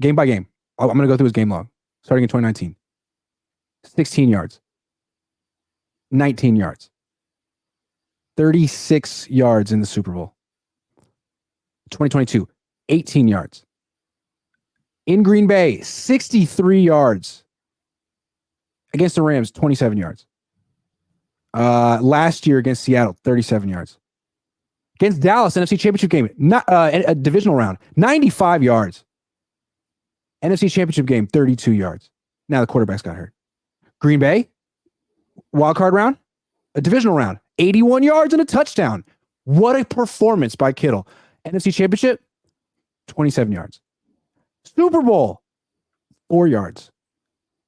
game by game. I'm going to go through his game log starting in 2019. 16 yards, 19 yards, 36 yards in the Super Bowl. 2022, 18 yards. In Green Bay, 63 yards. Against the Rams, 27 yards. Last year against Seattle, 37 yards. Against Dallas, NFC Championship game, a divisional round, 95 yards. NFC Championship game, 32 yards. Now the quarterbacks got hurt. Green Bay, wild card round, a divisional round, 81 yards and a touchdown. What a performance by Kittle. NFC Championship, 27 yards. Super Bowl, 4 yards.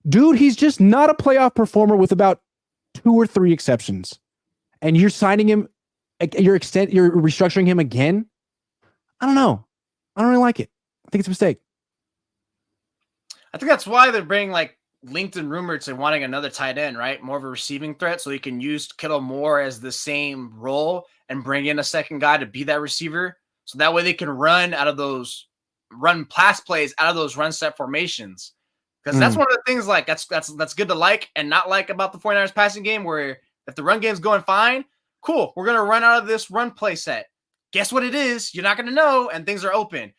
Dude, he's just not a playoff performer with about 2 or 3 exceptions. And you're signing him, you're restructuring him again? I don't know. I don't really like it. I think it's a mistake. I think that's why they're bringing like LinkedIn rumored to wanting another tight end, right? More of a receiving threat, so you can use Kittle more as the same role and bring in a second guy to be that receiver. So that way they can run pass plays out of those run set formations. Because that's one of the things like that's good to like and not like about the 49ers passing game, where if the run game's going fine, cool, we're going to run out of this run play set. Guess what it is? You're not going to know, and things are open.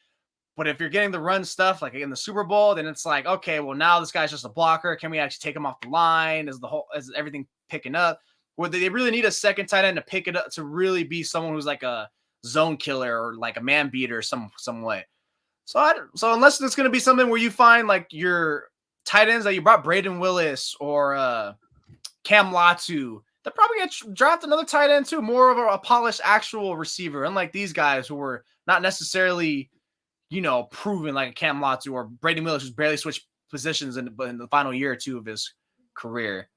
But if you're getting the run stuff, like in the Super Bowl, then it's like, okay, well, now this guy's just a blocker. Can we actually take him off the line? Is everything picking up? Or they really need a second tight end to pick it up, to really be someone who's like a zone killer or like a man beater some way. So unless it's going to be something where you find like your tight ends that you brought, Braden Willis or Cam Latu, they're probably going to draft another tight end too, more of a polished actual receiver, unlike these guys who were not necessarily, proven like a Cam Latu or Braden Willis, who's barely switched positions in the final year or two of his career.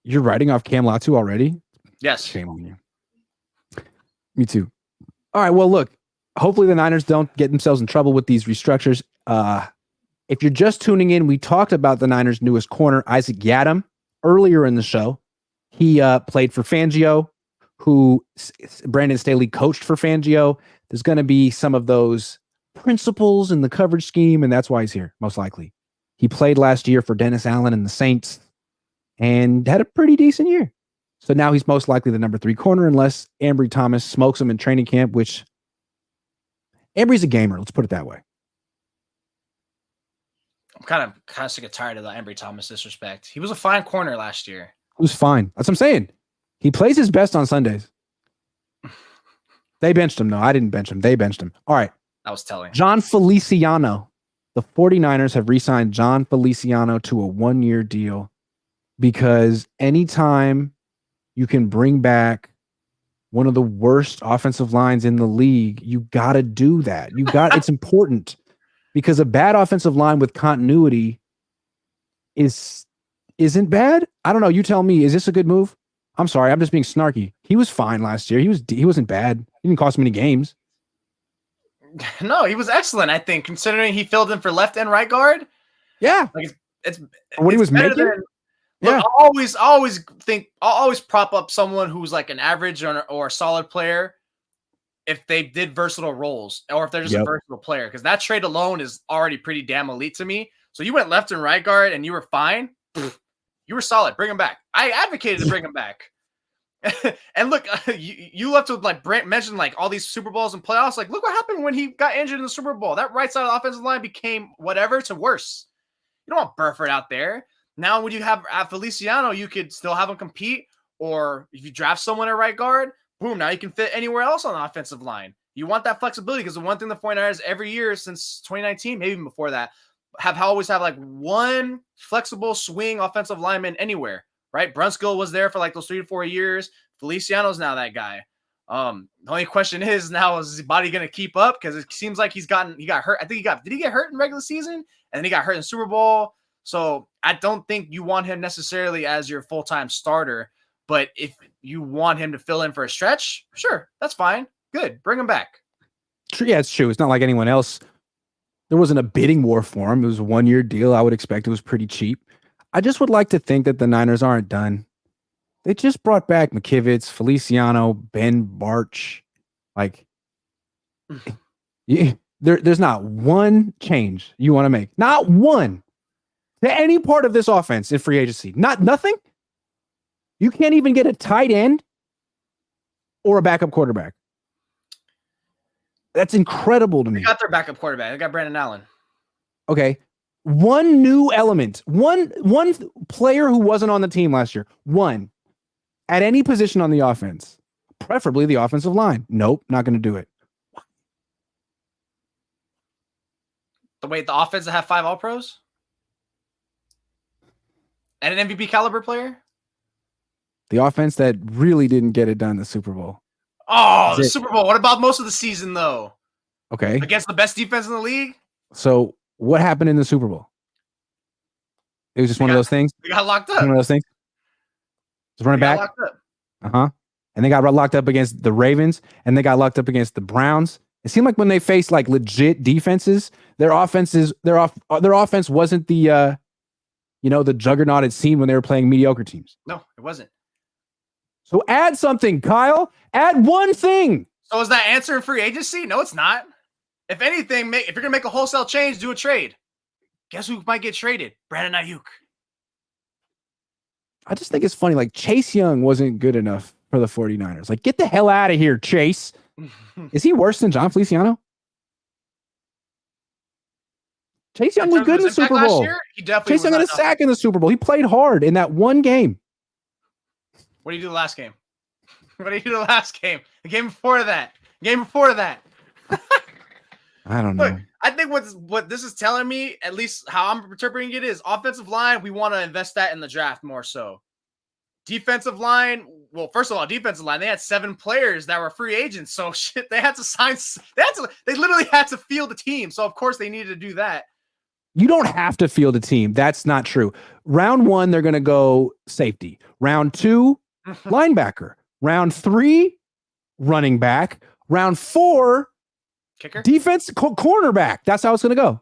You're writing off Cam Latu already? Yes. Shame on you. Me too. All right, well, look, hopefully the Niners don't get themselves in trouble with these restructures. If you're just tuning in, we talked about the Niners' newest corner, Isaac Yiadom, earlier in the show. He played for Fangio, who Brandon Staley coached for Fangio. There's going to be some of those principles in the coverage scheme, and that's why he's here, most likely. He played last year for Dennis Allen and the Saints and had a pretty decent year. So now he's most likely the number 3 corner, unless Ambry Thomas smokes him in training camp, which Ambry's a gamer. Let's put it that way. I'm kind of sick and tired of the Ambry Thomas disrespect. He was a fine corner last year. He was fine. That's what I'm saying. He plays his best on Sundays. They benched him. No, I didn't bench him. They benched him. All right. I was telling. John Feliciano. The 49ers have re-signed John Feliciano to a 1-year deal because anytime you can bring back one of the worst offensive lines in the league, you got to do that. It's important because a bad offensive line with continuity isn't bad. I don't know. You tell me, is this a good move? I'm sorry. I'm just being snarky. He was fine last year. He wasn't bad. He didn't cost me any games. No, he was excellent, I think, considering he filled in for left and right guard. Yeah. Like it's what he was making. Look, I'll always prop up someone who's like an average or a solid player if they did versatile roles, or if they're just a versatile player, because that trade alone is already pretty damn elite to me. So you went left and right guard and you were fine. You were solid. Bring him back. I advocated to bring him back. And look, you left with like Brent mentioned like all these Super Bowls and playoffs. Like, look what happened when he got injured in the Super Bowl. That right side of the offensive line became whatever to worse. You don't want Burford out there. Now, when you have Feliciano, you could still have him compete. Or if you draft someone at right guard, boom, now you can fit anywhere else on the offensive line. You want that flexibility because the one thing the 49ers every year since 2019, maybe even before that, always have like one flexible swing offensive lineman anywhere, right? Brunskill was there for like those 3 to 4 years. Feliciano's now that guy. The only question is now, is his body going to keep up? Because it seems like he got hurt. I think did he get hurt in regular season? And then he got hurt in Super Bowl. So I don't think you want him necessarily as your full-time starter. But if you want him to fill in for a stretch, sure, that's fine. Good. Bring him back. Yeah, it's true. It's not like anyone else. There wasn't a bidding war for him. It was a 1-year deal. I would expect it was pretty cheap. I just would like to think that the Niners aren't done. They just brought back McKivitz, Feliciano, Ben Barch. Like, there's not one change you want to make. Not one. To any part of this offense in free agency. Nothing. You can't even get a tight end or a backup quarterback. That's incredible to me. They got their backup quarterback. They got Brandon Allen. Okay. One new element. One player who wasn't on the team last year. One. At any position on the offense. Preferably the offensive line. Nope, not going to do it. The offense that have 5 All-Pros? And an MVP caliber player? The offense that really didn't get it done in the Super Bowl. Oh, the Super Bowl. What about most of the season, though? Okay. Against the best defense in the league? So, what happened in the Super Bowl? It was just one of those things? They got locked up. One of those things? Just running back? Uh-huh. And they got locked up against the Ravens, and they got locked up against the Browns. It seemed like when they faced like legit defenses, their offense wasn't the the juggernaut it seemed when they were playing mediocre teams. No, it wasn't. So add something, Kyle. Add one thing. So is that answer in free agency? No, it's not. If anything, if you're gonna make a wholesale change, do a trade. Guess who might get traded? Brandon Aiyuk. I just think it's funny. Like, Chase Young wasn't good enough for the 49ers. Like, get the hell out of here, Chase. Is he worse than John Feliciano? Chase Young was good in the Super Bowl. He definitely Chase Young had a sack in the Super Bowl. He played hard in that one game. What did you do the last game? What did you do the last game? The game before that. Game before that. I don't know. Look, I think what this is telling me, at least how I'm interpreting it, is offensive line, we want to invest that in the draft more so. Defensive line, well, first of all, defensive line, they had 7 players that were free agents. So shit, they had to sign. They literally had to field a team. So of course they needed to do that. You don't have to field a team. That's not true. Round 1, they're going to go safety. Round 2, linebacker. Round 3, running back. Round 4, kicker, defense, cornerback. That's how it's going to go.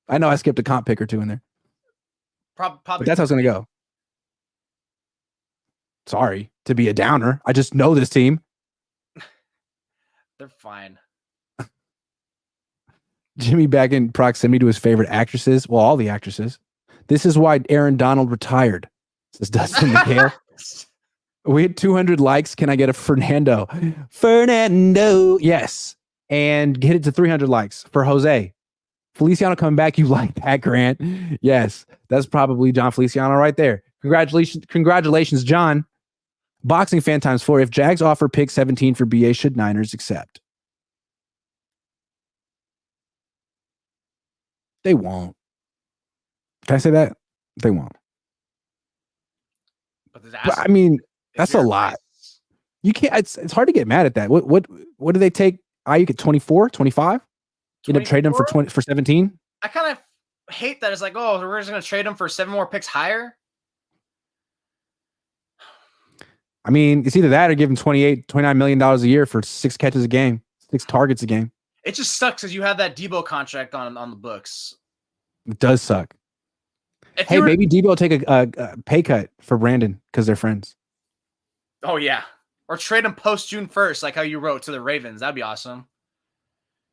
I know I skipped a comp pick or 2 in there. Probably. But that's how it's going to go. Sorry to be a downer. I just know this team. They're fine. Jimmy back in proximity to his favorite actresses. Well, all the actresses. This is why Aaron Donald retired, says Dustin McHale. We had 200 likes. Can I get a Fernando? Fernando. Yes. And get it to 300 likes for Jose. Feliciano coming back. You like that, Grant? Yes. That's probably John Feliciano right there. Congratulations, John. Boxing fan times 4. If Jags offer pick 17 for BA, should Niners accept? They won't. Can I say that? They won't. But I mean, that's a lot. You can't. It's hard to get mad at that. What do they take Aiyuk at 24, 25? You end up trading him for 17? I kind of hate that. It's like, oh, we're just going to trade him for 7 more picks higher. I mean, it's either that or give him $29 million a year for 6 catches a game, 6 targets a game. It just sucks because you have that Debo contract on the books. It does suck. Hey, maybe Debo will take a pay cut for Brandon because they're friends. Oh, yeah. Or trade him post June 1st, like how you wrote to the Ravens. That'd be awesome.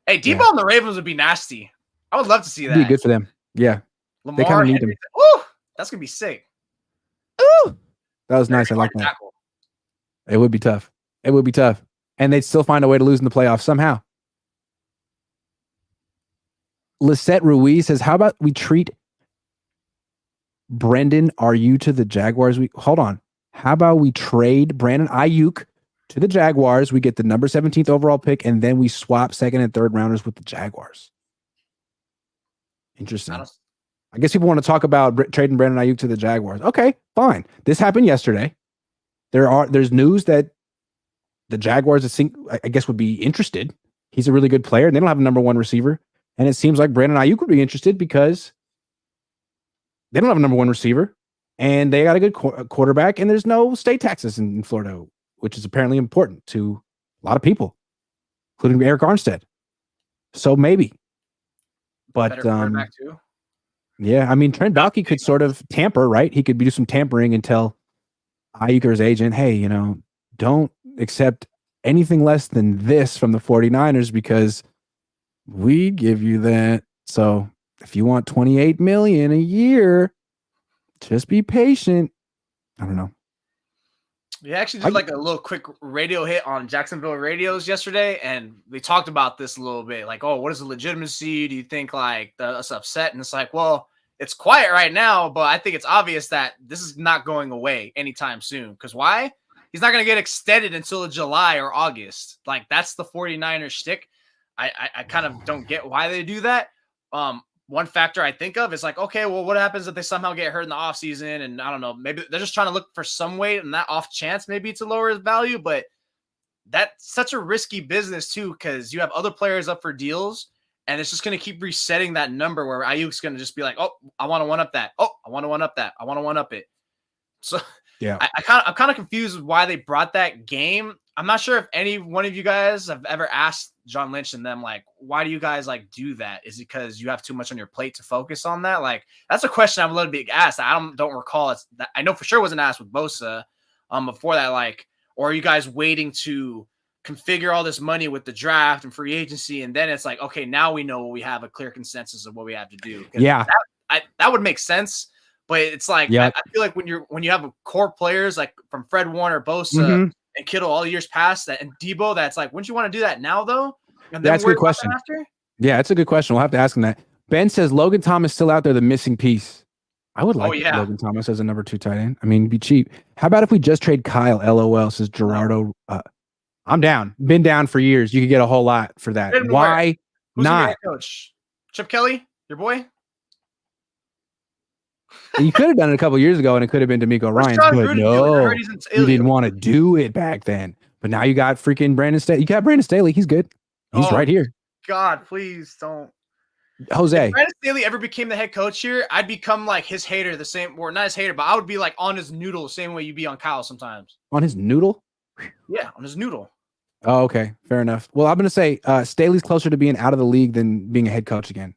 Hey, Debo and the Ravens would be nasty. I would love to see that. It'd be good for them. Yeah. Lamar, they kind of need them. Ooh, that's going to be sick. Ooh. That was nice. I like that. Tackle. It would be tough. It would be tough. And they'd still find a way to lose in the playoffs somehow. Lisette Ruiz says, how about we treat Brendan, are you to the Jaguars? Hold on. How about we trade Brandon Aiyuk to the Jaguars. We get the number 17th overall pick, and then we swap second and third rounders with the Jaguars. Interesting. I guess people want to talk about trading Brandon Aiyuk to the Jaguars. Okay, fine. This happened yesterday. There's news that the Jaguars, I guess, would be interested. He's a really good player, and they don't have a number one receiver. And it seems like Brandon Aiyuk would be interested because they don't have a number one receiver, and they got a good quarterback, and there's no state taxes in Florida, which is apparently important to a lot of people, including Eric Armstead. So maybe. But better quarterback too. Yeah, I mean, Trent Baalke could sort of tamper, right? He could do some tampering and tell Aiyuk or his agent, hey, don't accept anything less than this from the 49ers because we give you that. So if you want $28 million a year, just be patient. I don't know. We actually did like a little quick radio hit on Jacksonville radios yesterday, and we talked about this a little bit. Like, oh, what is the legitimacy? Do you think like us upset? And it's like, well, it's quiet right now, but I think it's obvious that this is not going away anytime soon. Because why? He's not going to get extended until July or August. Like, that's the 49ers shtick. I kind of don't get why they do that. One factor I think of is like, okay, well, what happens if they somehow get hurt in the offseason? And I don't know, maybe they're just trying to look for some way in that off chance maybe to lower his value. But that's such a risky business too, because you have other players up for deals, and it's just going to keep resetting that number where Aiyuk's going to just be like, oh, I want to one up that. Oh, I want to one up that. I want to one up it. So yeah, I'm kind of confused with why they brought that game. I'm not sure if any one of you guys have ever asked John Lynch and them, like, why do you guys like do that? Is it because you have too much on your plate to focus on that? Like, that's a question I would love to be asked. I don't recall. It's that I know for sure wasn't asked with Bosa. Before that, like, or are you guys waiting to configure all this money with the draft and free agency, and then it's like, okay, now we know we have a clear consensus of what we have to do. Yeah, that would make sense. But it's like, I feel like when you have core players like from Fred Warner, Bosa, and Kittle all the years past that, and Debo, that's like, wouldn't you want to do that now though? And that's a good question. Yeah, it's a good question. We'll have to ask him that. Ben says Logan Thomas still out there, the missing piece. I would like Logan Thomas as a number 2 tight end. I mean, be cheap. How about if we just trade Kyle? LOL, says Gerardo. I'm down. Been down for years. You could get a whole lot for that. Why not? Who's your coach? Chip Kelly, your boy? You could have done it a couple years ago, and it could have been D'Amico Ryans, but no, you didn't want to do it back then. But now you got freaking Brandon Staley. You got Brandon Staley. He's good. He's right here. God, please don't. Jose. If Brandon Staley ever became the head coach here, I'd become like his hater, the same, or not his hater, but I would be like on his noodle, the same way you be on Kyle sometimes. On his noodle? Yeah, on his noodle. Oh, okay. Fair enough. Well, I'm going to say Staley's closer to being out of the league than being a head coach again.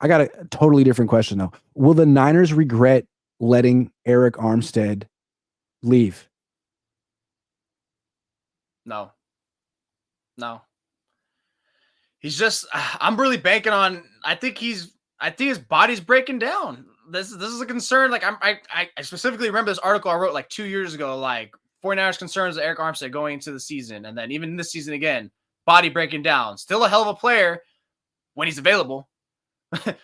I got a totally different question, though. Will the Niners regret letting Eric Armstead leave? No. He's just, I'm really banking on, I think his body's breaking down. This is a concern. Like I specifically remember this article I wrote like 2 years ago, like 49ers concerns of Eric Armstead going into the season. And then even this season again, body breaking down. Still a hell of a player when he's available.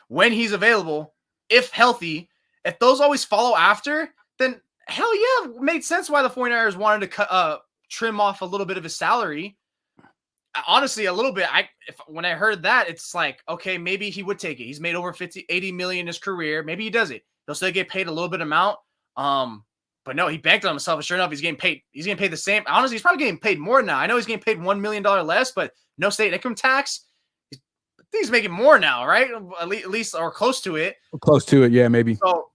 When he's available, if healthy, if those always follow after, then hell yeah, it made sense why the 49ers wanted to trim off a little bit of his salary. Honestly, a little bit. When I heard that, it's like, okay, maybe he would take it. He's made over 80 million in his career. Maybe he does it. He'll still get paid a little bit amount. But no, he banked on himself. And sure enough, he's getting paid the same. Honestly, he's probably getting paid more now. I know he's getting paid $1 million less, but no state income tax. I think he's making more now, right? At least or close to it. Close to it, yeah, maybe. So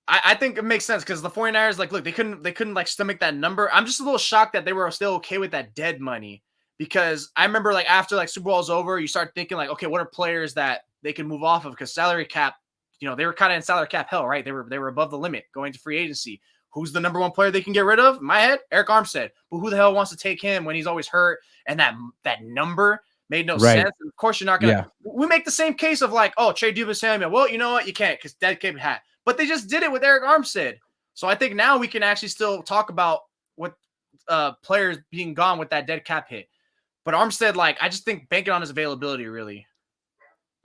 I think it makes sense because the 49ers, like, look, they couldn't like stomach that number. I'm just a little shocked that they were still okay with that dead money, because I remember like after like Super Bowl's over, you start thinking like, okay, what are players that they can move off of? Because salary cap, they were kind of in salary cap hell, right? They were above the limit going to free agency. Who's the number one player they can get rid of? In my head, Eric Armstead. But who the hell wants to take him when he's always hurt? And that number made no sense. And of course, you're not going to. Yeah. We make the same case of like, oh, trade Debo Samuel. Well, you know what? You can't because dead kid hat. But they just did it with Eric Armstead. So I think now we can actually still talk about what players being gone with that dead cap hit. But Armstead, like, I just think banking on his availability, really.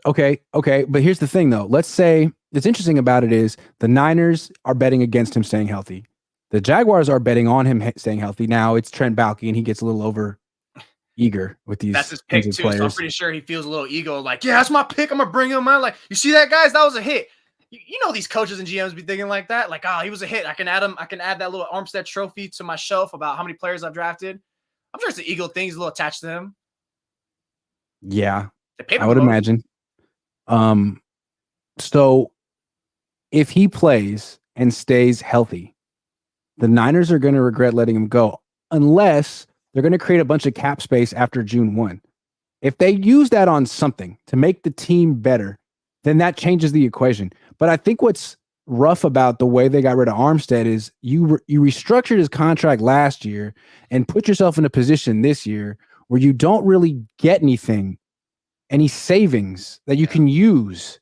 Okay. But here's the thing, though. Let's say what's interesting about it is the Niners are betting against him staying healthy. The Jaguars are betting on him staying healthy. Now it's Trent Baalke, and he gets a little over eager with these That's his pick too. players. So I'm pretty sure he feels a little ego, like, yeah, that's my pick. I'm gonna bring him out. Like, you see that, guys? That was a hit. You know these coaches and GMs be thinking like that. Like, oh, he was a hit. I can add him. I can add that little Armstead trophy to my shelf about how many players I've drafted. I'm sure it's the ego thing. He's a little attached to him. Yeah, I would imagine. So if he plays and stays healthy, the Niners are going to regret letting him go unless they're going to create a bunch of cap space after June 1. If they use that on something to make the team better, then that changes the equation. But I think what's rough about the way they got rid of Armstead is you restructured his contract last year and put yourself in a position this year where you don't really get any savings that you can use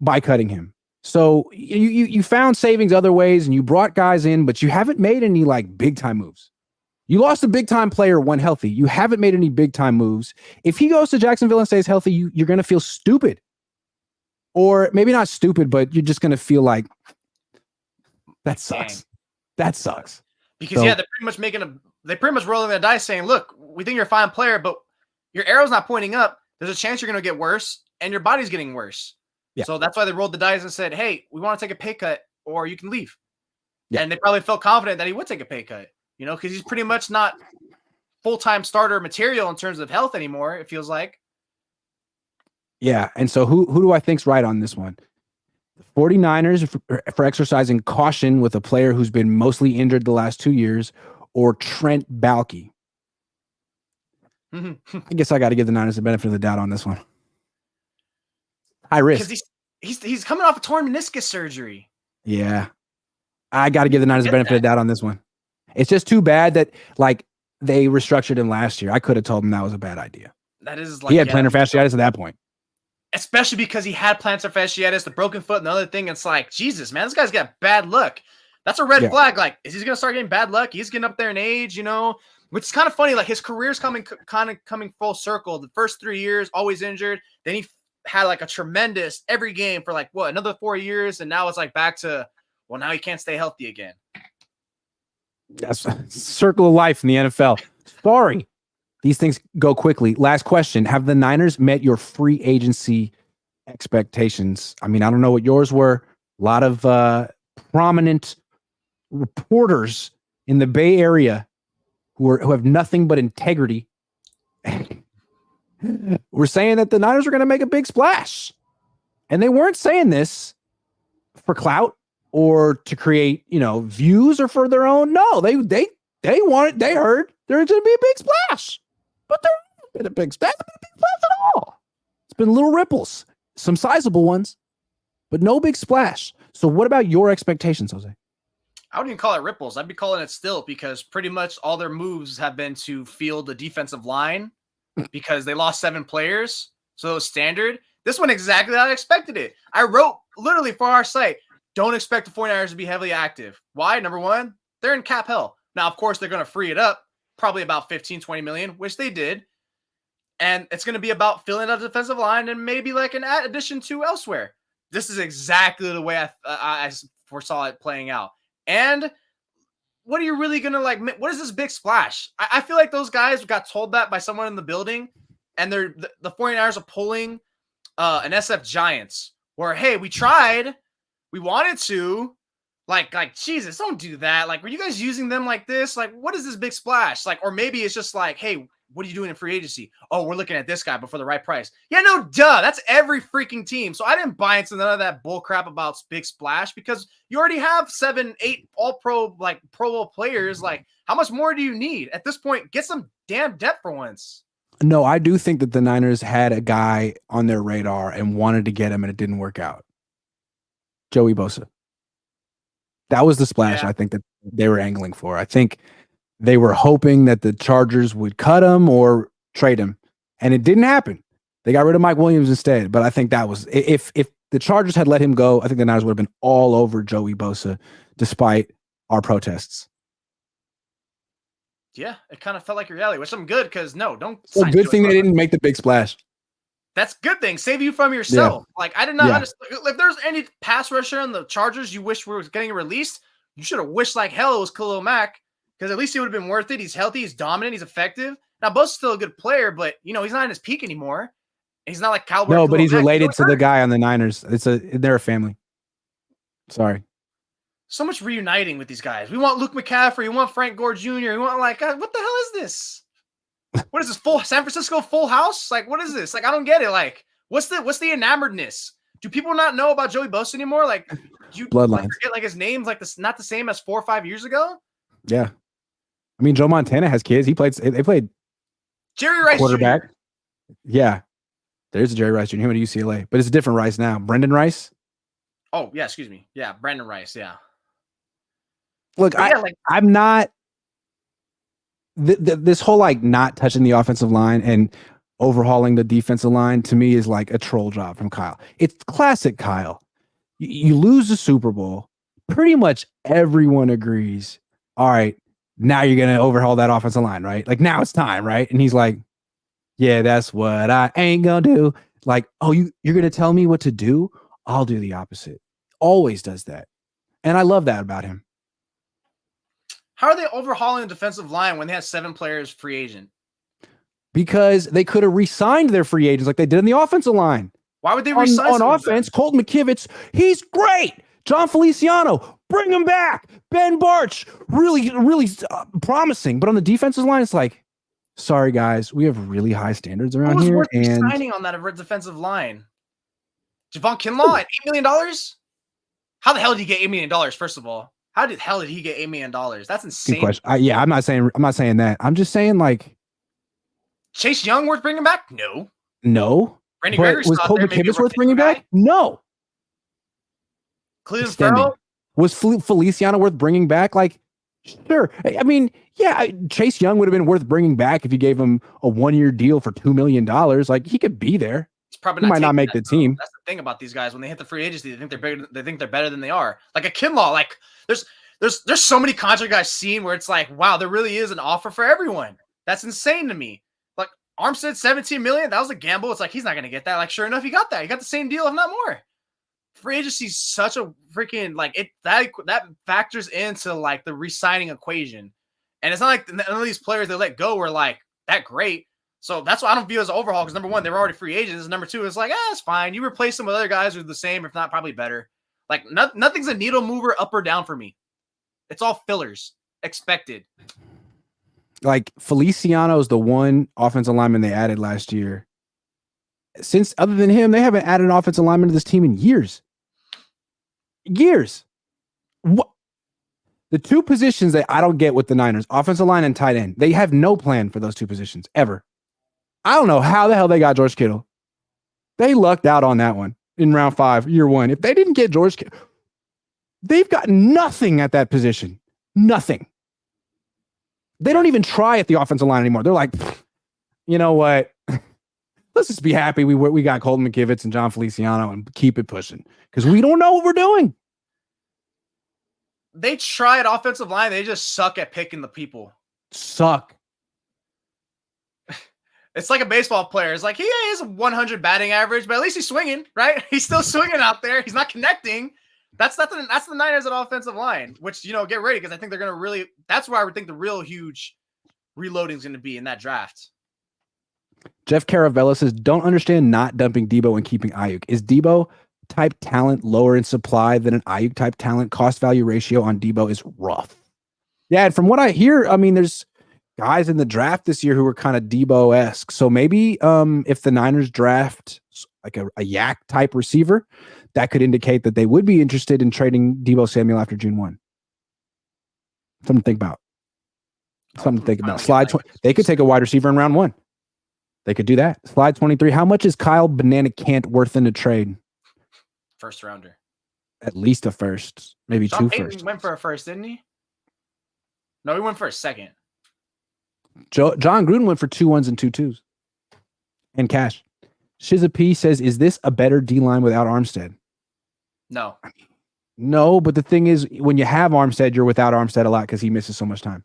by cutting him. So you found savings other ways and you brought guys in, but you haven't made any like big time moves. You lost a big time player when healthy. You haven't made any big time moves. If he goes to Jacksonville and stays healthy, you're going to feel stupid. Or maybe not stupid, but you're just going to feel like that sucks. Dang. That sucks. Because they're pretty much rolling the dice saying, look, we think you're a fine player, but your arrow's not pointing up. There's a chance you're going to get worse and your body's getting worse. Yeah. So that's why they rolled the dice and said, hey, we want to take a pay cut or you can leave. Yeah. And they probably felt confident that he would take a pay cut, because he's pretty much not full-time starter material in terms of health anymore, it feels like. Yeah. And so who do I think's right on this one? The 49ers for exercising caution with a player who's been mostly injured the last 2 years, or Trent Baalke? I guess I got to give the Niners the benefit of the doubt on this one. High risk. Because he's coming off a torn meniscus surgery. Yeah. I got to give the Niners the benefit of the doubt on this one. It's just too bad that they restructured him last year. I could have told him that was a bad idea. That is like he had plantar fasciitis at that point. Especially because he had plantar fasciitis, the broken foot, and the other thing. It's like, Jesus, man, this guy's got bad luck. That's a red flag. Like, is he going to start getting bad luck? He's getting up there in age, which is kind of funny. Like, his career's coming full circle. The first 3 years, always injured. Then he had like a tremendous every game for another 4 years. And now it's like back to, well, now he can't stay healthy again. That's a circle of life in the NFL. Sorry. These things go quickly. Last question. Have the Niners met your free agency expectations? I mean, I don't know what yours were. A lot of prominent reporters in the Bay Area who have nothing but integrity were saying that the Niners are going to make a big splash. And they weren't saying this for clout or to create, views or for their own. No, they wanted, they heard there's going to be a big splash. But there hasn't been a big splash at all. It's been little ripples, some sizable ones, but no big splash. So what about your expectations, Jose? I wouldn't even call it ripples. I'd be calling it still, because pretty much all their moves have been to field the defensive line because they lost 7 players. So it was standard. This one exactly how I expected it. I wrote literally for our site, don't expect the 49ers to be heavily active. Why? Number one, they're in cap hell. Now, of course, they're going to free it up. Probably about 15, 20 million, which they did. And it's going to be about filling out the defensive line and maybe like an addition to elsewhere. This is exactly the way I foresaw it playing out. And what are you really going to what is this big splash? I feel like those guys got told that by someone in the building, and the 49ers are pulling an SF Giants where, hey, we tried, we wanted to, like, Jesus, don't do that. Like, were you guys using them like this? Like, what is this big splash? Like, or maybe it's just like, hey, what are you doing in free agency? Oh, we're looking at this guy, but for the right price. Yeah, no, duh. That's every freaking team. So I didn't buy into none of that bull crap about big splash, because you already have 7, 8 all-pro, Pro Bowl players. Like, how much more do you need? At this point, get some damn depth for once. No, I do think that the Niners had a guy on their radar and wanted to get him, and it didn't work out. Joey Bosa. That was the splash I think that they were angling for. I think they were hoping that the Chargers would cut him or trade him, and it didn't happen. They got rid of Mike Williams instead. But I think that was, if the Chargers had let him go, I think the Niners would have been all over Joey Bosa, despite our protests. Yeah, it kind of felt like reality, which I'm good, because don't. It's a good thing they didn't make the big splash. That's a good thing. Save you from yourself. Yeah. Like, I did not understand. If there's any pass rusher on the Chargers you wish were getting released, you should have wished like hell it was Khalil Mack because at least he would have been worth it. He's healthy, he's dominant, he's effective. Now, Bosa's still a good player, but he's not in his peak anymore. He's not like caliber. No, Khalil but he's Mack. related to the guy on the Niners. They're a family. Sorry. So much reuniting with these guys. We want Luke McCaffrey. We want Frank Gore Jr. We want what the hell is this? What is this? Full San Francisco full house? Like, what is this? Like, I don't get it. Like, what's the enamoredness? Do people not know about Joey Bosa anymore? Like, do you Bloodlines. forget like his name's like this, not the same as 4 or 5 years ago? Yeah. I mean, Joe Montana has kids. They played Jerry Rice quarterback. Jr. Yeah. There's a Jerry Rice Jr. He went to UCLA, but it's a different Rice now. Brendan Rice. Oh, yeah, excuse me. Yeah, Brandon Rice, yeah. Look, I'm not this whole like not touching the offensive line and overhauling the defensive line to me is like a troll job from Kyle. It's classic Kyle. You lose the Super Bowl. Pretty much everyone agrees. All right, now you're going to overhaul that offensive line, right? Like now it's time, right? And he's like, yeah, that's what I ain't going to do. Like, oh, you're going to tell me what to do? I'll do the opposite. Always does that. And I love that about him. How are they overhauling the defensive line when they have 7 players free agent? Because they could have re-signed their free agents like they did in the offensive line. Why would they re-sign on offense? Colton McKivitz, he's great. John Feliciano, bring him back. Ben Barch, really, really promising. But on the defensive line, it's like, sorry guys, we have really high standards around here. What was worth signing on that defensive line? Javon Kinlaw at $8 million? How the hell did he get $8 million? First of all, how the hell did he get $8 million? That's insane. Good question. I'm not saying that. I'm just saying like Chase Young worth bringing back? No. Randy Gregory's was Colton McKivitz worth bringing back? No. Cleveland Farrell? Was Feliciano worth bringing back? Like, sure. I mean, yeah, Chase Young would have been worth bringing back if you gave him a 1-year deal for $2 million. Like, he could be there. Probably he might not make the team. That's the thing about these guys. When they hit the free agency, they think they're bigger. They think they're better than they are. Like a Kinlaw. Like there's so many contract guys seen where it's like, wow, there really is an offer for everyone. That's insane to me. Like Armstead, $17 million. That was a gamble. It's like he's not gonna get that. Like sure enough, he got that. He got the same deal, if not more. Free agency is such a freaking like it that factors into like the re-signing equation. And it's not like none of these players they let go were like that great. So that's why I don't view it as an overhaul because number one, they were already free agents. Number two, it's like, it's fine. You replace them with other guys who are the same, if not probably better. Like nothing's a needle mover up or down for me. It's all fillers expected. Like Feliciano is the one offensive lineman they added last year. Since other than him, they haven't added an offensive lineman to this team in years. What? The two positions that I don't get with the Niners, offensive line and tight end, they have no plan for those two positions ever. I don't know how the hell they got George Kittle. They lucked out on that one in round 5, year 1. If they didn't get George Kittle, they've got nothing at that position. Nothing. They don't even try at the offensive line anymore. They're like, you know what? Let's just be happy we got Colton McKivitz and John Feliciano and keep it pushing because we don't know what we're doing. They try at offensive line. They just suck at picking the people. Suck. It's like a baseball player. It's like, he has a 100 batting average, but at least he's swinging, right? He's still swinging out there. He's not connecting. That's the Niners at offensive line, which, get ready because I think they're going to really – that's where I would think the real huge reloading is going to be in that draft. Jeff Caravella says, don't understand not dumping Debo and keeping Aiyuk. Is Debo type talent lower in supply than an Aiyuk type talent? Cost value ratio on Debo is rough. Yeah, and from what I hear, I mean, there's guys in the draft this year who are kind of Debo-esque. So maybe if the Niners draft like a yak type receiver, that could indicate that they would be interested in trading Debo Samuel after June 1. Something to think about. Something to think about. Slide 20. They could take a wide receiver in round 1. They could do that. Slide 23. How much is Kyle Banana Kant worth in a trade? First rounder. At least a first. Maybe Sean 2 Payton firsts. went for a first, didn't he? No, he went for a second. John Gruden went for 2 1s and 2 2s. And cash. Shiza P says, is this a better D-line without Armstead? No. No, but the thing is, when you have Armstead, you're without Armstead a lot because he misses so much time.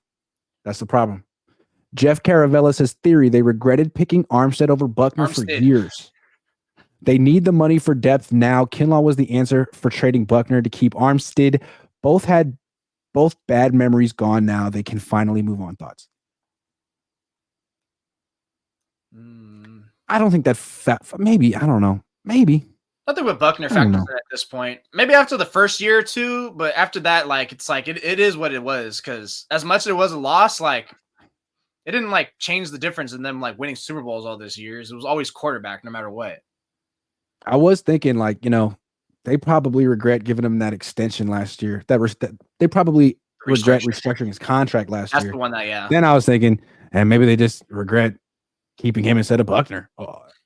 That's the problem. Jeff Caravella says, theory, they regretted picking Armstead over Buckner for years. They need the money for depth now. Kinlaw was the answer for trading Buckner to keep Armstead. Both had both bad memories gone now. They can finally move on. Thoughts? I don't think that maybe, I don't know. Maybe. I think with Buckner factors in at this point. Maybe after the first year or two, but after that, like it's like it is what it was. Because as much as it was a loss, like it didn't like change the difference in them like winning Super Bowls all these years. It was always quarterback, no matter what. I was thinking, like, they probably regret giving him that extension last year. They probably regret restructuring his contract last year. That's the one that, yeah. Then I was thinking, and maybe they just regret keeping him instead of Buckner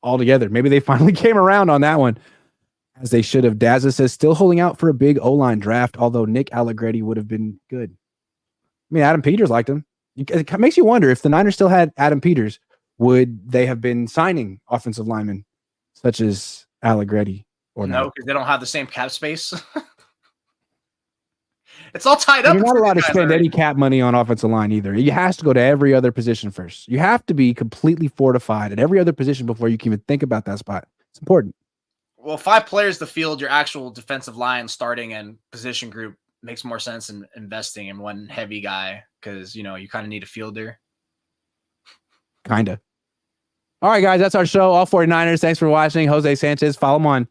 altogether. Maybe they finally came around on that one, as they should have. Dazza says, still holding out for a big O-line draft, although Nick Allegretti would have been good. I mean, Adam Peters liked him. It makes you wonder, if the Niners still had Adam Peters, would they have been signing offensive linemen such as Allegretti or no? not? Because they don't have the same cap space. It's all tied up. You're not allowed to spend any cap money on offensive line either. You have to go to every other position first. You have to be completely fortified at every other position before you can even think about that spot. It's important. Well, 5 players to field your actual defensive line starting and position group makes more sense than investing in one heavy guy, because, you kind of need a fielder. Kind of. All right, guys, that's our show. All 49ers. Thanks for watching. Jose Sanchez. Follow him on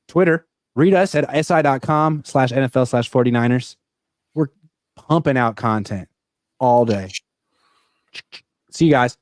Twitter. Read us at si.com/NFL/49ers. We're pumping out content all day. See you guys.